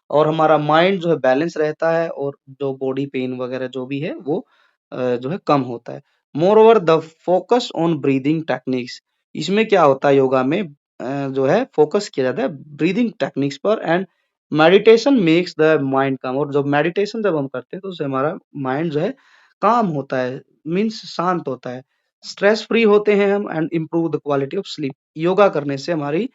और हमारा माइंड जो है बैलेंस रहता है, और जो बॉडी पेन वगैरह जो भी है वो जो है कम होता है। More over the focus on breathing techniques. इसमें क्या होता है, योगा में जो है फोकस किया जाता है ब्रीदिंग टेक्निक्स पर, and meditation makes the mind काम। और जब मेडिटेशन जब हम करते हैं तो उससे हमारा माइंड जो है काम होता है, मीन्स शांत होता है, स्ट्रेस फ्री होते हैं हम, and improve the quality of sleep. Yoga करने से हमारी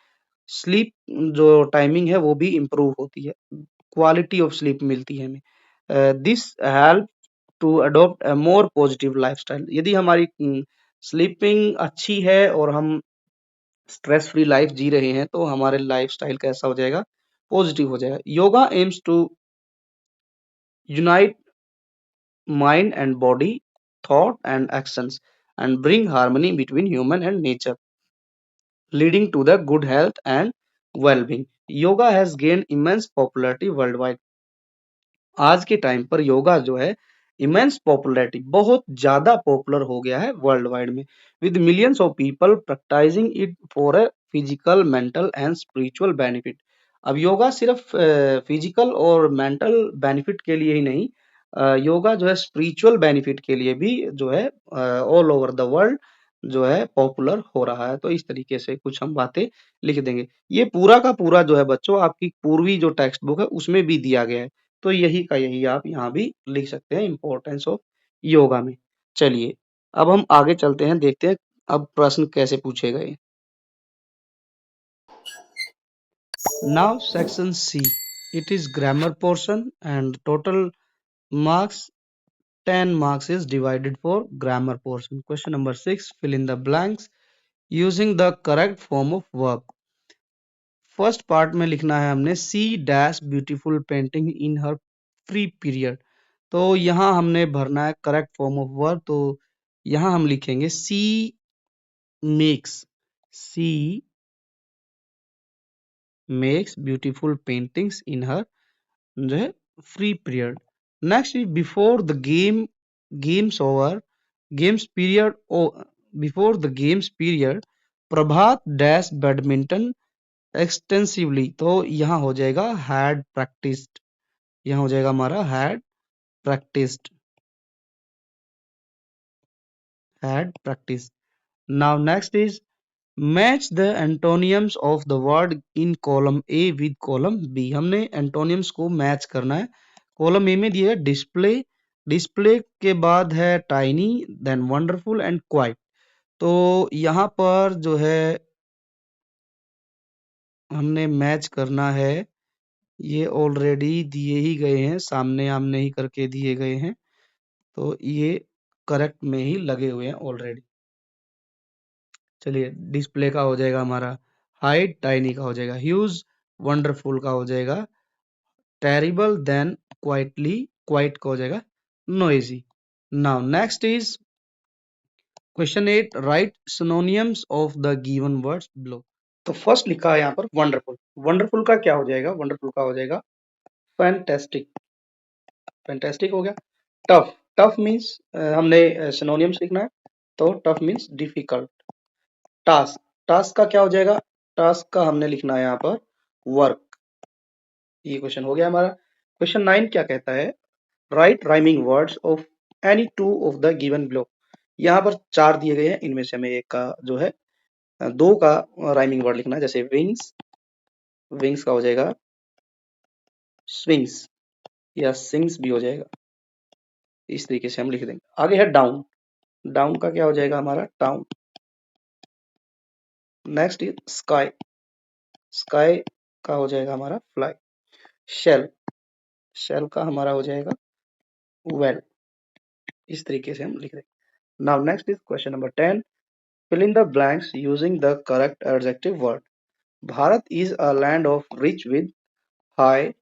स्लीप जो टाइमिंग है वो भी इम्प्रूव होती है, क्वालिटी ऑफ स्लीप मिलती है हमें। This help to adopt a more positive lifestyle. यदि हमारी स्लीपिंग अच्छी है और हम स्ट्रेस फ्री लाइफ जी रहे हैं तो हमारे लाइफस्टाइल कैसा हो जाएगा, पॉजिटिव हो जाएगा। Yoga aims to unite mind and body, thought and actions, and bring harmony between human and nature, leading to the good health and well-being. Yoga has gained immense popularity worldwide। आज के टाइम पर योगा जो है इमेंस पॉपुलैरिटी, बहुत ज्यादा पॉपुलर हो गया है वर्ल्ड वाइड में, with millions of people practising it for a physical mental and spiritual benefit. अब योगा सिर्फ फिजिकल और मेंटल बेनिफिट के लिए ही नहीं, योगा जो है स्पिरिचुअल बेनिफिट के लिए भी जो है ऑल ओवर द वर्ल्ड जो है पॉपुलर हो रहा है। तो इस तरीके से कुछ हम बातें लिख देंगे। ये पूरा का पूरा जो है बच्चों आपकी पूर्वी जो टेक्स्ट बुक है उसमें भी दिया गया है, तो यही का यही आप यहाँ भी लिख सकते हैं इम्पोर्टेंस ऑफ योगा में। चलिए अब हम आगे चलते हैं, देखते हैं अब प्रश्न कैसे पूछे गए। Now section C, it is grammar portion and total marks 10 marks is divided for grammar portion। Question number 6, fill in the blanks using the correct form of verb। First part में लिखना है हमने C dash beautiful painting in her free period. तो यहाँ हमने भरना है करेक्ट फॉर्म ऑफ वर्ब। तो यहाँ हम लिखेंगे she makes, she makes beautiful paintings in her जो है free period. Next is before the games over, games period before the games period Prabhat dash badminton extensively. तो यहाँ हो जाएगा हैड प्रैक्टिस्ड, यहाँ हो जाएगा हमारा practiced had practiced। Now next is match the antonyms of the word in column A with column B। हमने antonyms को मैच करना है। कॉलम ए में दिया है डिस्प्ले, डिस्प्ले के बाद है tiny, then wonderful and quiet. तो यहाँ पर जो है हमने मैच करना है, ये ऑलरेडी दिए ही गए हैं, सामने आमने ही करके दिए गए हैं, तो ये करेक्ट में ही लगे हुए हैं ऑलरेडी। चलिए डिस्प्ले का हो जाएगा हमारा हाइड, टाइनी का हो जाएगा ह्यूज, वंडरफुल का हो जाएगा टेरिबल, देन क्वाइटली, क्वाइट का हो जाएगा noisy. Now next is question 8, right synonyms of the given words below. तो फर्स्ट लिखा है यहाँ पर वंडरफुल। वंडरफुल का क्या हो जाएगा, वंडरफुल का हो जाएगा फैंटेस्टिक, फैंटेस्टिक हो गया। टफ, टफ मीन्स हमने सिनोनियम्स लिखना है, तो tough means difficult. Task, task का क्या हो जाएगा, टास्क का हमने लिखना है यहाँ पर वर्क। ये क्वेश्चन हो गया हमारा। क्वेश्चन 9 क्या कहता है, right rhyming words of any two of the given below. यहाँ पर चार दिए गए हैं, इनमें से हमें एक का जो है दो का राइमिंग वर्ड लिखना है, जैसे विंग्स, विंग्स का हो जाएगा स्विंग्स या सिंग्स भी हो जाएगा, इस तरीके से हम लिख देंगे। आगे है डाउन, डाउन का क्या हो जाएगा हमारा town. Next is sky, sky का हो जाएगा हमारा फ्लाई। शेल, शेल का हमारा हो जाएगा वेल। इस तरीके से हम लिख देंगे। Now next is question number 10, fill in the blanks using the correct adjective word. Bharat is a land of rich with high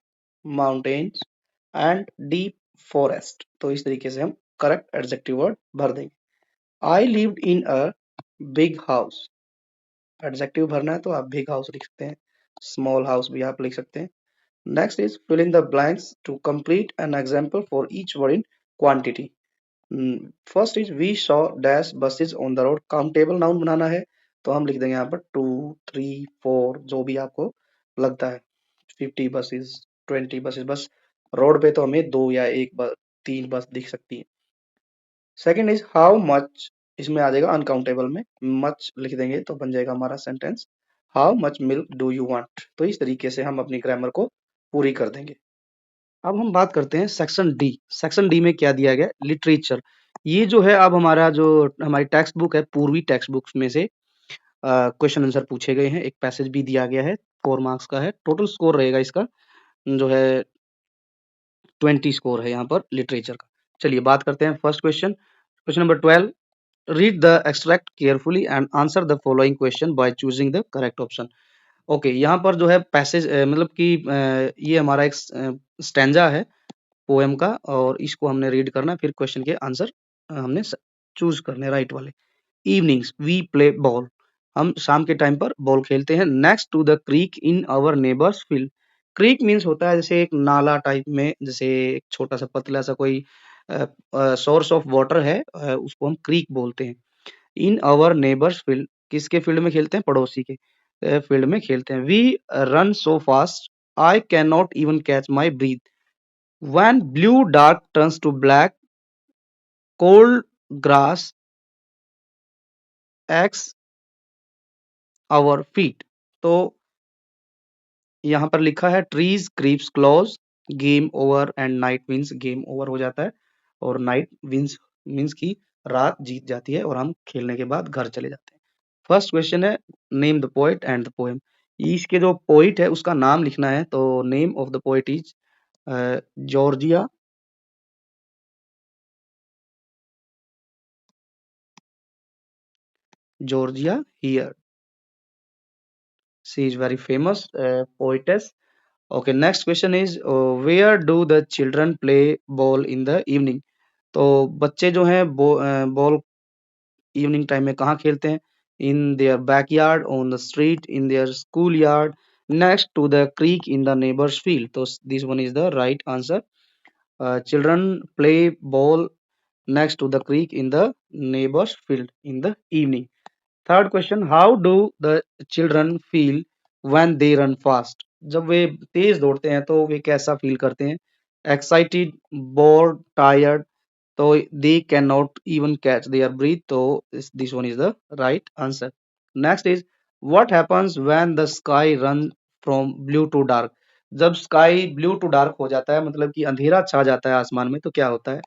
mountains and deep forest. तो इस तरीके से हम करेक्ट एडजेक्टिव वर्ड भर देंगे। I lived in a big house, adjective भरना है तो आप बिग हाउस लिख सकते हैं, स्मॉल हाउस भी आप लिख सकते हैं। Next is fill in the blanks to complete an example for each word in quantity. First is we saw dash buses on the road, countable noun बनाना है तो हम लिख देंगे यहाँ पर 2 3 4 जो भी आपको लगता है, 50 बसेस 20 बसेस, बस रोड पे तो हमें दो या एक बस, तीन बस दिख सकती है। सेकंड इज हाउ मच, इसमें आ जाएगा अनकाउंटेबल में, मच लिख देंगे तो बन जाएगा हमारा sentence how much milk do you want. तो इस तरीके से हम अपनी ग्रामर को पूरी कर देंगे। अब हम बात करते हैं सेक्शन डी। सेक्शन डी में क्या दिया गया, लिटरेचर। ये जो है अब हमारा जो हमारी टेक्स्ट बुक है, पूर्वी टेक्स्ट बुक्स में से क्वेश्चन आंसर पूछे गए हैं। एक पैसेज भी दिया गया है, 4 मार्क्स का है। टोटल स्कोर रहेगा इसका जो है 20 स्कोर है यहाँ पर लिटरेचर का। चलिए बात करते हैं first question, question number 12, read the extract carefully and answer the following question by choosing the correct option. Okay, यहाँ पर जो है पैसेज मतलब कि ये हमारा एक स्टैंजा है पोएम का, और इसको हमने रीड करना है, फिर क्वेश्चन के आंसर हमने चूज करने राइट वाले। इवनिंग्स वी प्ले बॉल, हम शाम के टाइम पर बॉल खेलते हैं। Next to the creek in our neighbours field, creek means होता है जैसे एक नाला टाइप में, जैसे एक छोटा सा पतला सा कोई सोर्स ऑफ वाटर है, उसको हम क्रीक बोलते हैं। इन आवर नेबर्स फील्ड, किसके फील्ड में खेलते हैं, पड़ोसी के फील्ड में खेलते हैं। We run so fast I can not even catch my breath, when blue dark turns to black, cold grass acts our feet। तो यहाँ पर लिखा है trees creeps close, game over and night means game over हो जाता है, और नाइट मीन्स की रात जीत जाती है और हम खेलने के बाद घर चले जाते हैं। फर्स्ट क्वेश्चन है name the poet and the poem. इसके जो पोइट है उसका नाम लिखना है, तो name of the poet is Georgia Georgia here, she is very famous poetess. Okay, next question is where do the children play ball in the evening. तो बच्चे जो हैं बॉल इवनिंग टाइम में कहाँ खेलते हैं, in their backyard, on the street, in their school yard, next to the creek in the neighbours field. तो this one is the right answer, children play ball next to the creek in the neighbor's field in the evening. Third question, how do the children feel when they run fast. जब वे तेज दौड़ते हैं तो वे कैसा फील करते हैं, एक्साइटेड, बोर्ड, टायर्ड, तो they can not even catch their breath. तो this one is the right answer. Next is what happens when the sky run from blue to dark. जब स्काई ब्लू टू डार्क हो जाता है, मतलब कि अंधेरा छा जाता है आसमान में, तो क्या होता है,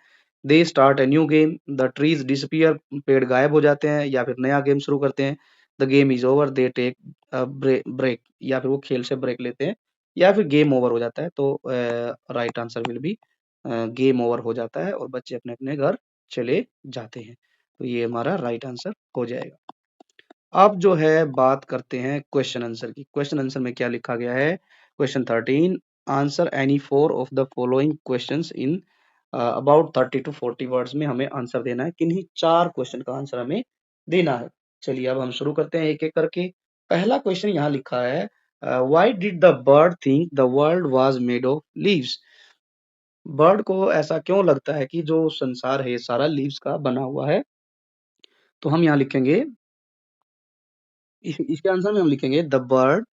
they start a new game, the trees disappear, पेड़ गायब हो जाते हैं, या फिर नया गेम शुरू करते हैं। The game is over, they take break, या फिर वो खेल से ब्रेक लेते हैं, या फिर गेम ओवर हो जाता है। तो right answer will be game over हो जाता है और बच्चे अपने अपने घर चले जाते हैं। तो ये हमारा राइट आंसर हो जाएगा। अब जो है बात करते हैं क्वेश्चन आंसर की। क्वेश्चन आंसर में क्या लिखा गया है, question 13, answer any four of the following questions in about 30 to 40 words में हमें आंसर देना है। किन्हीं 4 क्वेश्चन का आंसर हमें देना है। चलिए अब हम शुरू करते हैं एक एक करके। पहला क्वेश्चन यहाँ लिखा है, why did the bird think the world was made of leaves. Bird को ऐसा क्यों लगता है कि जो संसार है ये सारा लीव्स का बना हुआ है। तो हम यहाँ लिखेंगे, इसके आंसर में हम लिखेंगे the bird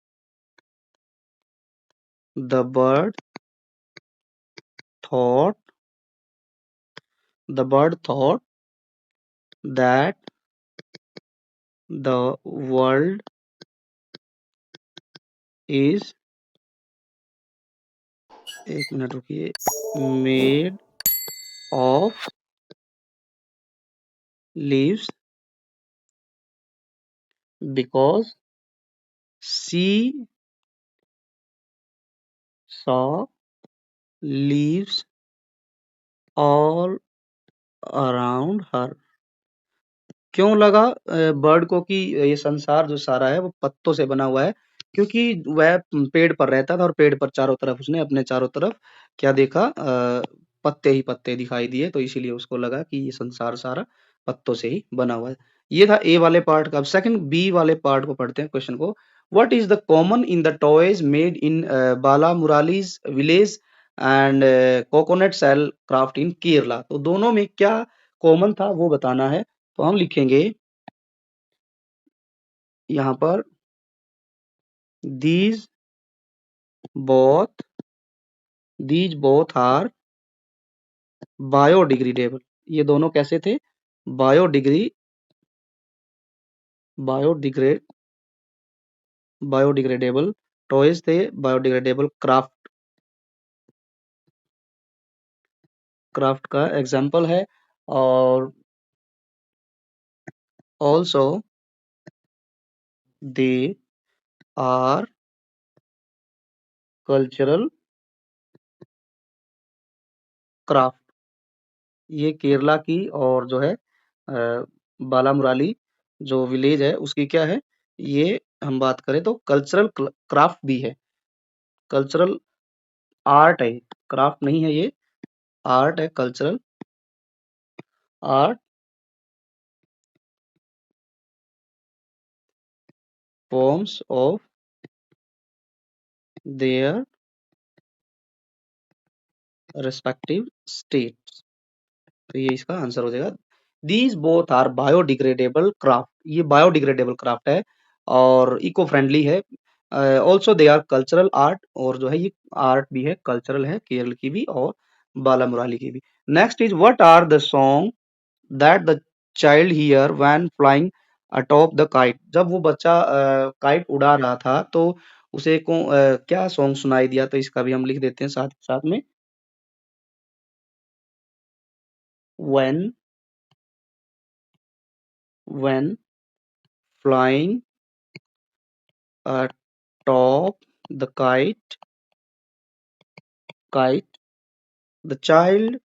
thought the bird thought that the world is, एक मिनट रुकिए, made of leaves because she saw leaves all around her। क्यों लगा बर्ड को कि ये संसार जो सारा है वो पत्तों से बना हुआ है? क्योंकि वह पेड़ पर रहता था और पेड़ पर चारों तरफ उसने अपने चारों तरफ क्या देखा, पत्ते ही पत्ते दिखाई दिए, तो इसीलिए उसको लगा कि ये संसार सारा पत्तों से ही बना हुआ है। ये था ए वाले पार्ट का। अब सेकंड बी वाले पार्ट को पढ़ते हैं क्वेश्चन को। What is the common in the toys made in Bala Murali's village and coconut shell craft in Kerala? तो दोनों में क्या कॉमन था वो बताना है। तो हम लिखेंगे यहाँ पर these both these both are biodegradable. ये दोनों कैसे थे? बायोडिग्री बायोडिग्रेड बायोडिग्रेडेबल टॉयज थे, बायोडिग्रेडेबल क्राफ्ट का एग्जाम्पल है। और also they are cultural craft. ये केरला की और जो है बालामुराली जो विलेज है उसकी क्या है, ये हम बात करें तो कल्चरल क्राफ्ट भी है, कल्चरल आर्ट है, क्राफ्ट नहीं है ये, आर्ट है, cultural art forms of their respective states. तो ये इसका आंसर हो जाएगा। These both are biodegradable craft. ये बायोडिग्रेडेबल क्राफ्ट है और इको फ्रेंडली है। Also they are cultural art, और जो है ये आर्ट भी है, कल्चरल है, केरल की भी और बाला मुराली की भी। Next is what are the song that the child hear when flying atop the kite? जब वो बच्चा काइट उड़ा रहा था तो उसे क्या सॉन्ग सुनाई दिया? तो इसका भी हम लिख देते हैं साथ साथ में। When when flying atop the kite, the child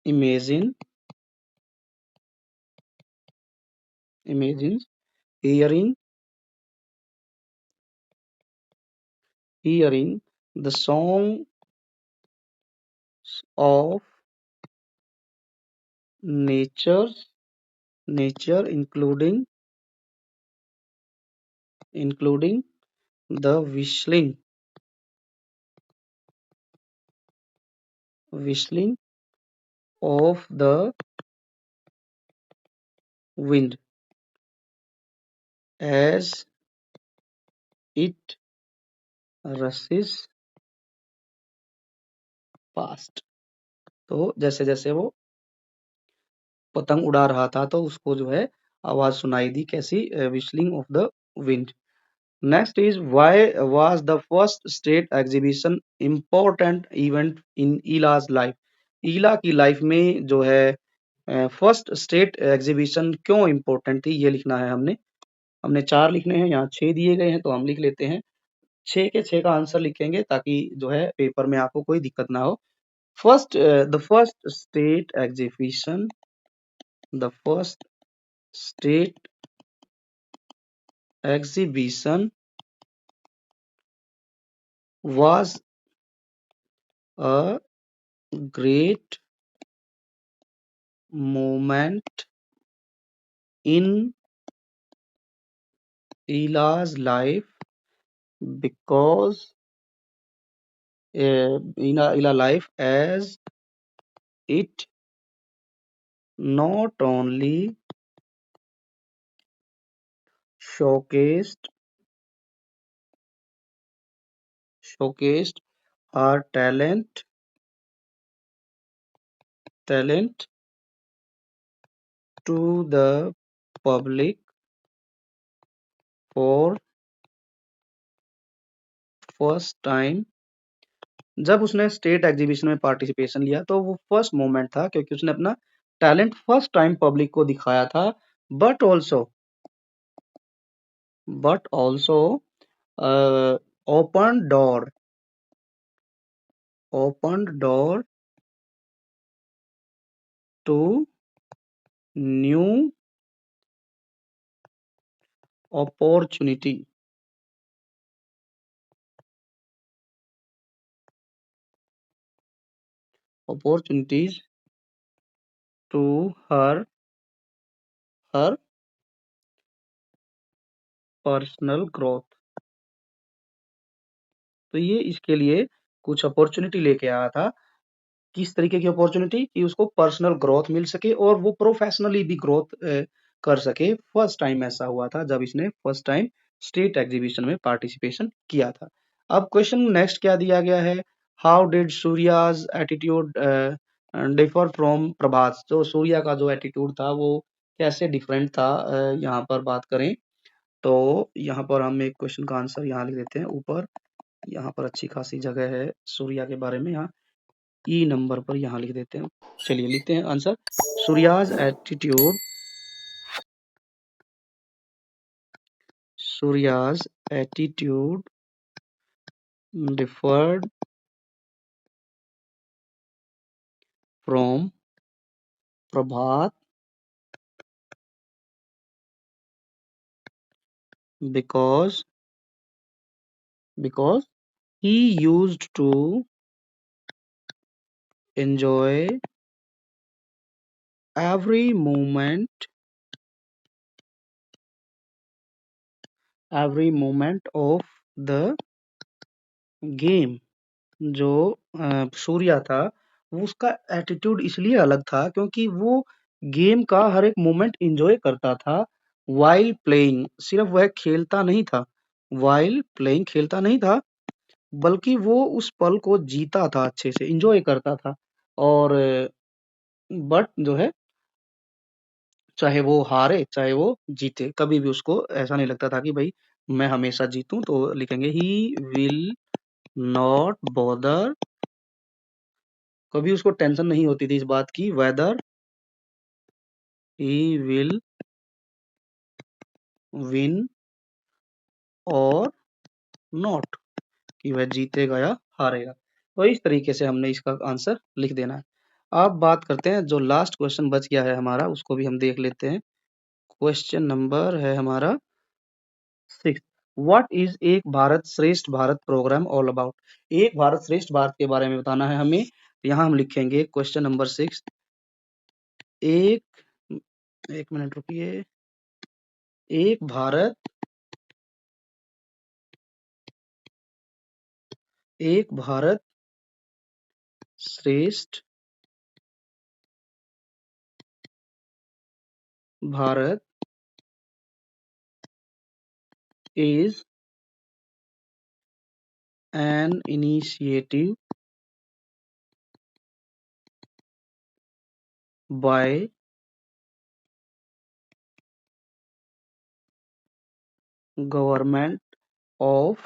imagine imagines hearing hearing the songs of nature nature including the whistling of the wind as it rushes past। तो जैसे जैसे वो पतंग उड़ा रहा था तो उसको जो है आवाज सुनाई दी, कैसी? Whistling of the wind. Next is why was the first state exhibition important event in इलाज लाइफ? इला की लाइफ में जो है फर्स्ट स्टेट एग्जीबिशन क्यों इम्पोर्टेंट थी, ये लिखना है हमने। हमने 4 लिखने हैं, यहाँ 6 दिए गए हैं तो हम लिख लेते हैं। 6 के 6 का आंसर लिखेंगे ताकि जो है पेपर में आपको कोई दिक्कत ना हो। First the first state exhibition the first state exhibition was a great moment in Ela's life because in Ela life as it not only showcased showcased her talent to the public for first time जब उसने स्टेट एग्जीबिशन में पार्टिसिपेशन लिया तो वो फर्स्ट मोमेंट था क्योंकि उसने अपना टैलेंट फर्स्ट टाइम पब्लिक को दिखाया था। But also but also open door open door to new opportunity opportunities to her her personal growth. तो ये इसके लिए कुछ अपॉर्चुनिटी लेके आया था। किस तरीके की अपॉर्चुनिटी कि उसको पर्सनल ग्रोथ मिल सके और वो प्रोफेशनली भी ग्रोथ कर सके। फर्स्ट टाइम ऐसा हुआ था जब इसने फर्स्ट टाइम स्टेट एग्जीबिशन में पार्टिसिपेशन किया था। अब क्वेश्चन नेक्स्ट क्या दिया गया है, how did Surya's attitude differ from Prabhas. जो सूर्या का जो एटीट्यूड था वो कैसे डिफरेंट था, यहाँ पर बात करें तो यहाँ पर हम एक क्वेश्चन का आंसर यहाँ लिख देते हैं ऊपर। यहाँ पर अच्छी खासी जगह है सूर्या के बारे में, यहाँ ई नंबर पर यहाँ लिख देते हैं। चलिए लिखते हैं answer. Surya's attitude differed from Prabhat because because he used to enjoy every moment of the game। जो सूर्या था वो उसका एटीट्यूड इसलिए अलग था क्योंकि वो गेम का हर एक मोमेंट एंजॉय करता था। वाइल प्लेइंग, सिर्फ वह खेलता नहीं था, वाइल प्लेइंग खेलता नहीं था, बल्कि वो उस पल को जीता था, अच्छे से एंजॉय करता था। और बट जो है चाहे वो हारे चाहे वो जीते, कभी भी उसको ऐसा नहीं लगता था कि भाई मैं हमेशा जीतूं। तो लिखेंगे ही विल नॉट बॉदर, कभी उसको टेंशन नहीं होती थी इस बात की, वेदर ही विल विन और नॉट, कि वह जीतेगा या हारेगा। तो इस तरीके से हमने इसका आंसर लिख देना है। अब बात करते हैं जो लास्ट क्वेश्चन बच गया है हमारा, उसको भी हम देख लेते हैं। क्वेश्चन नंबर है हमारा 6। व्हाट इज एक भारत श्रेष्ठ भारत प्रोग्राम ऑल अबाउट। एक भारत श्रेष्ठ भारत के बारे में बताना है हमें। यहाँ हम लिखेंगे क्वेश्चन नंबर 6। एक एक मिनट रुकिए। एक भारत एक भारत श्रेष्ठ Bharat is an initiative by government of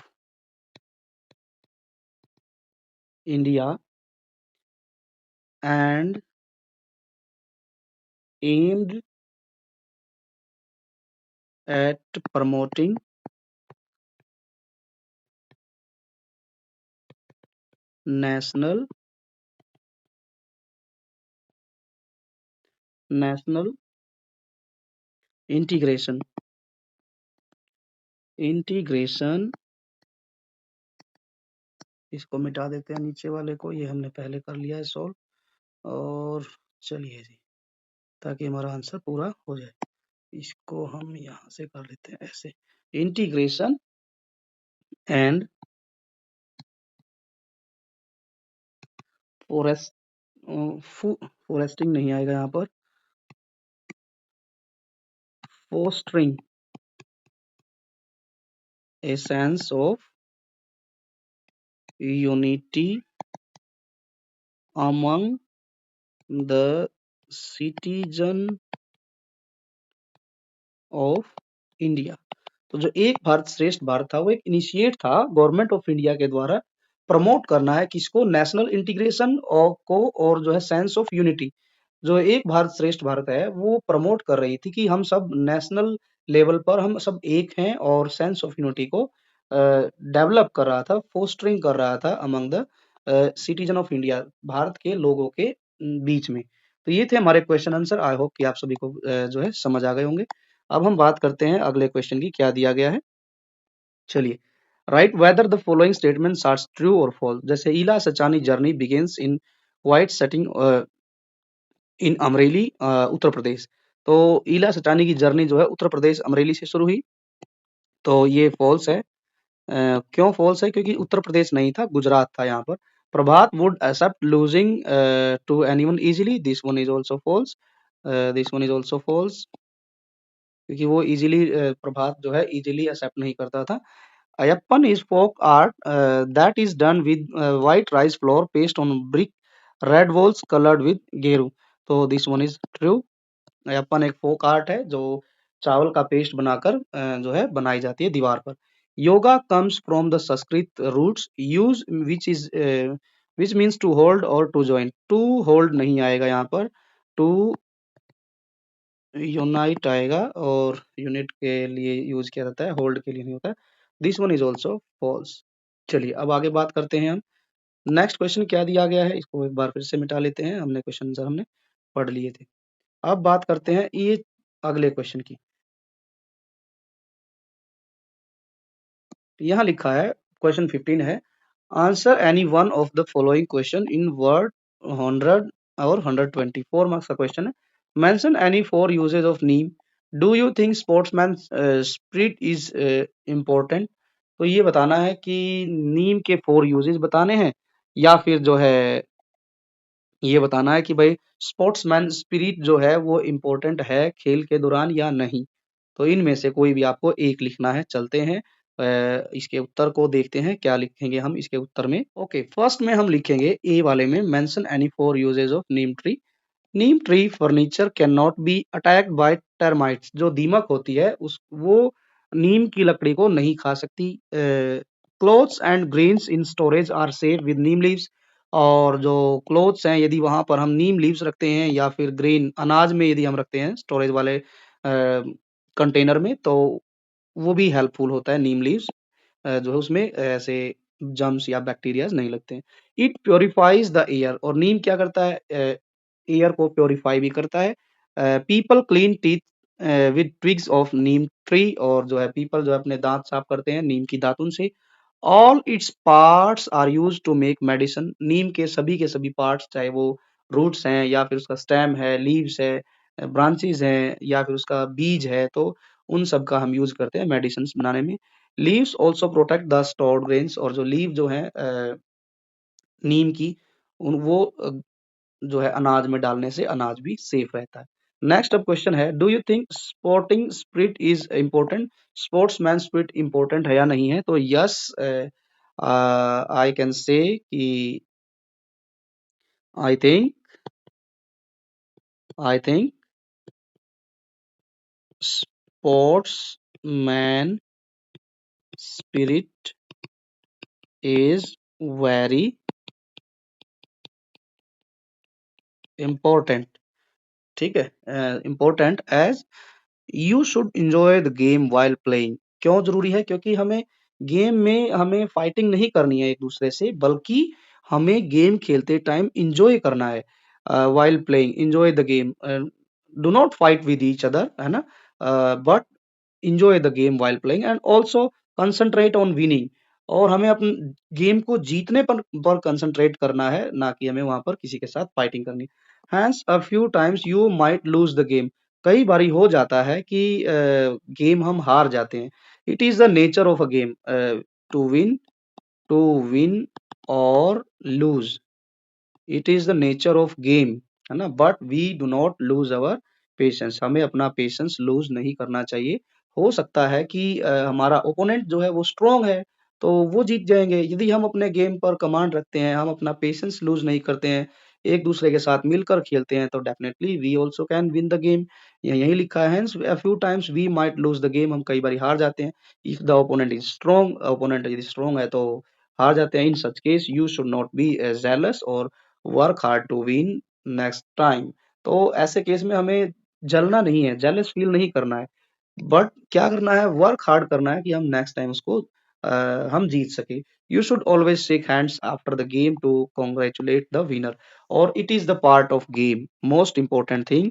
India and aimed at promoting national national integration integration। इसको मिटा देते हैं नीचे वाले को, ये हमने पहले कर लिया है सॉल्व। और चलिए जी, ताकि हमारा आंसर पूरा हो जाए, इसको हम यहाँ से कर लेते हैं ऐसे। इंटीग्रेशन एंड फॉरेस्ट फॉरेस्टिंग नहीं आएगा यहाँ पर, fostering a sense of unity among the citizen of India। तो जो एक भारत श्रेष्ठ भारत था वो एक इनिशिएट था गवर्नमेंट ऑफ इंडिया के द्वारा प्रमोट करना है किसको, नेशनल इंटीग्रेशन और को, और जो है सेंस ऑफ यूनिटी। जो एक भारत श्रेष्ठ भारत है वो प्रमोट कर रही थी कि हम सब नेशनल लेवल पर हम सब एक हैं, और सेंस ऑफ यूनिटी को डेवलप कर रहा था, फोस्टरिंग कर रहा था among the citizen of India, Bharat के लोगों के बीच में। तो ये थे हमारे क्वेश्चन आंसर। आई होप कि आप सभी को जो है समझ आ गए होंगे। अब हम बात करते हैं अगले क्वेश्चन की, क्या दिया गया है। चलिए, write whether the following statements are true और फॉल्स। जैसे Ila Sachani journey begins in white setting in Amreli Uttar Pradesh. तो इला सटानी की जर्नी जो है उत्तर प्रदेश अमरेली से शुरू हुई, तो ये फॉल्स है। क्यों फॉल्स है? क्योंकि उत्तर प्रदेश नहीं था, गुजरात था यहाँ पर। Prabhat would accept losing to anyone easily, this one is also false. This one is also false, क्योंकि वो इजीली प्रभात जो है इजीली एक्सेप्ट नहीं करता था। Ayyappan is folk art that is done with white rice flour paste on brick, red walls colored with गेरू। तो this one is true. Ayyappan एक फोक आर्ट है जो चावल का पेस्ट बनाकर जो है बनाई जाती है दीवार पर। Yoga comes from the Sanskrit roots yuj which means to hold और टू ज्वाइन। टू होल्ड नहीं आएगा यहाँ पर, टू यूनाइट आएगा, और यूनिट के लिए यूज किया जाता है, होल्ड के लिए नहीं होता है। This one is also false. चलिए अब आगे बात करते हैं हम। नेक्स्ट क्वेश्चन क्या दिया गया है, इसको एक बार फिर से मिटा लेते हैं, हमने क्वेश्चन आंसर हमने पढ़ लिए थे। अब बात करते हैं ये अगले क्वेश्चन की। यहाँ लिखा है, क्वेश्चन 15 है, answer any one of the following question in word 100 और 120। 4 मार्क्स का क्वेश्चन है। Mention any 4 uses of neem. Do you think sportsman spirit is important. तो ये बताना है कि नीम के 4 यूजेज बताने हैं, या फिर जो है ये बताना है कि भाई स्पोर्ट्समैन स्पिरिट जो है वो इम्पोर्टेंट है खेल के दौरान या नहीं। तो इनमें से कोई भी आपको एक लिखना है। चलते हैं इसके उत्तर को देखते हैं, क्या लिखेंगे हम इसके उत्तर में। ओके, फर्स्ट में हम लिखेंगे ए वाले में, mention any 4 uses of neem tree. Neem tree furniture can not be attacked by termites. जो दीमक होती है उस वो नीम की लकड़ी को नहीं खा सकती। Clothes and grains in storage are safe with neem leaves. और जो क्लोथ्स हैं यदि वहां पर हम नीम लीव्स रखते हैं, या फिर ग्रेन अनाज में यदि हम रखते हैं स्टोरेज वाले कंटेनर में, तो वो भी हेल्पफुल होता है नीम लीव्स। जो है उसमें ऐसे जर्म्स या बैक्टीरियाज नहीं लगते हैं। It purifiers the air. और नीम क्या करता है? एयर को प्योरीफाई भी करता है। People clean teeth with twigs of neem tree. और जो है पीपल जो है अपने दांत साफ करते हैं नीम की दातुन से। All its parts are use to make medicine. नीम के सभी पार्ट्स, चाहे वो रूट्स हैं, या फिर उसका स्टेम है, लीव्स है, ब्रांचेस हैं, या फिर उसका बीज है, तो उन सब का हम यूज करते हैं मेडिसिन बनाने में। Leaves also protect the stored grains. और जो लीव जो है नीम की, उन वो जो है अनाज में डालने से अनाज भी सेफ रहता है। नेक्स्ट अब क्वेश्चन है, do you think sporting spirit is important. Sportsman spirit important है या नहीं है? तो यस, आई कैन से कि I think I think sportsman spirit is very important. ठीक है, important as you should enjoy the game while playing. क्यों जरूरी है? क्योंकि हमें गेम में हमें फाइटिंग नहीं करनी है एक दूसरे से, बल्कि हमें गेम खेलते टाइम एंजॉय करना है। While playing, enjoy the game, do not fight with each other, है ना, but enjoy the game while playing and also concentrate on winning। और हमें अपन गेम को जीतने पर कंसंट्रेट करना है, ना कि हमें वहां पर किसी के साथ फाइटिंग करनी। Hence a few times you might lose the game. कई बारी हो जाता है कि गेम हम हार जाते हैं। It is the nature of a game to win to win और lose. It is the nature of game, है ना, but we do not lose our patience. हमें अपना पेशेंस लूज नहीं करना चाहिए। हो सकता है कि हमारा ओपोनेंट जो है वो स्ट्रांग है, तो वो जीत जाएंगे। यदि हम अपने गेम पर कमांड रखते हैं, हम अपना पेशेंस लूज नहीं करते हैं, एक दूसरे के साथ मिलकर खेलते हैं, तो definitely we also can win the game. यही लिखा है, a few times we might lose the game। हम कई बार हार जाते हैं। If the opponent is strong, opponent यदि स्ट्रांग है तो हार जाते हैं। In such case you should not be jealous और work hard to win next time. तो ऐसे केस में हमें जलना नहीं है, जेलस फील नहीं करना है, बट क्या करना है, वर्क हार्ड करना है कि हम नेक्स्ट टाइम उसको हम जीत सके। You should always shake hands after the game to congratulate the winner, और it is the part of game. Most important thing,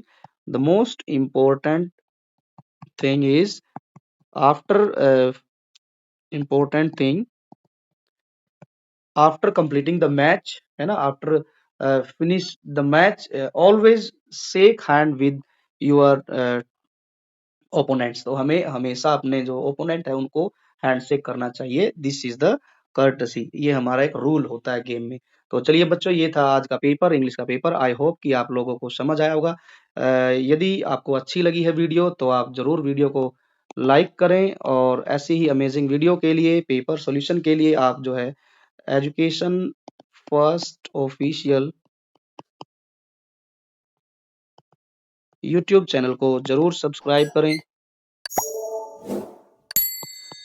the most important thing is after important thing after completing the match, है ना, after finish the match, always shake hand with your opponents. तो हमें हमेशा अपने जो ओपोनेंट है उनको हैंडशेक करना चाहिए। दिस इज द कर्टसी, ये हमारा एक रूल होता है गेम में। तो चलिए बच्चों, ये था आज का पेपर, इंग्लिश का पेपर। आई होप कि आप लोगों को समझ आया होगा। यदि आपको अच्छी लगी है वीडियो तो आप जरूर वीडियो को लाइक करें, और ऐसी ही अमेजिंग वीडियो के लिए, पेपर सॉल्यूशन के लिए आप जो है education first official YouTube channel को जरूर सब्सक्राइब करें,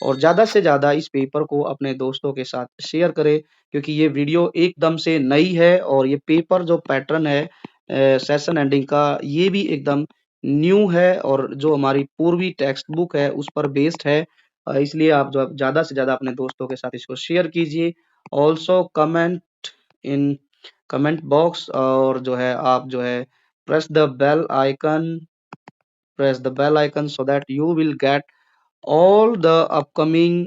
और ज़्यादा से ज़्यादा इस पेपर को अपने दोस्तों के साथ शेयर करें, क्योंकि ये वीडियो एकदम से नई है, और ये पेपर जो पैटर्न है सेशन एंडिंग का, ये भी एकदम न्यू है, और जो हमारी पूर्वी टेक्स्ट बुक है उस पर बेस्ड है। इसलिए आप जो ज़्यादा से ज़्यादा अपने दोस्तों के साथ इसको शेयर कीजिए। Also comment in comment box, और जो है आप जो है press the bell icon, press the bell icon so that you will get all the upcoming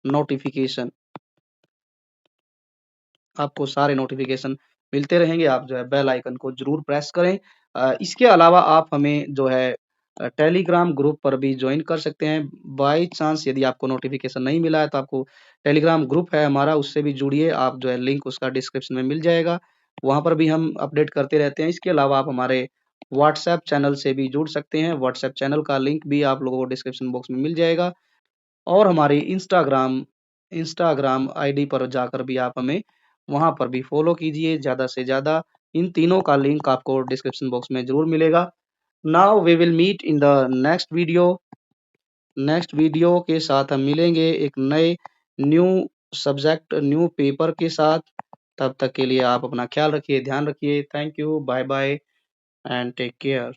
notification. आपको सारे नोटिफिकेशन मिलते रहेंगे, आप जो है बेल आइकन को जरूर प्रेस करें। इसके अलावा आप हमें जो है टेलीग्राम ग्रुप पर भी ज्वाइन कर सकते हैं। बाय चांस यदि आपको नोटिफिकेशन नहीं मिला है तो आपको टेलीग्राम ग्रुप है हमारा, उससे भी जुड़िए आप, जो है लिंक उसका डिस्क्रिप्शन में मिल जाएगा, वहां पर भी हम अपडेट करते रहते हैं। इसके अलावा आप हमारे व्हाट्सएप चैनल से भी जुड़ सकते हैं, व्हाट्सएप चैनल का लिंक भी आप लोगों को डिस्क्रिप्शन बॉक्स में मिल जाएगा, और हमारी इंस्टाग्राम आईडी पर जाकर भी आप हमें वहां पर भी फॉलो कीजिए ज़्यादा से ज़्यादा। इन तीनों का लिंक आपको डिस्क्रिप्शन बॉक्स में ज़रूर मिलेगा। Now we will meet in the next video. Next video के साथ हम मिलेंगे एक नए न्यू सब्जेक्ट, न्यू पेपर के साथ। तब तक के लिए आप अपना ख्याल रखिए, ध्यान रखिए। Thank you, bye bye and take care.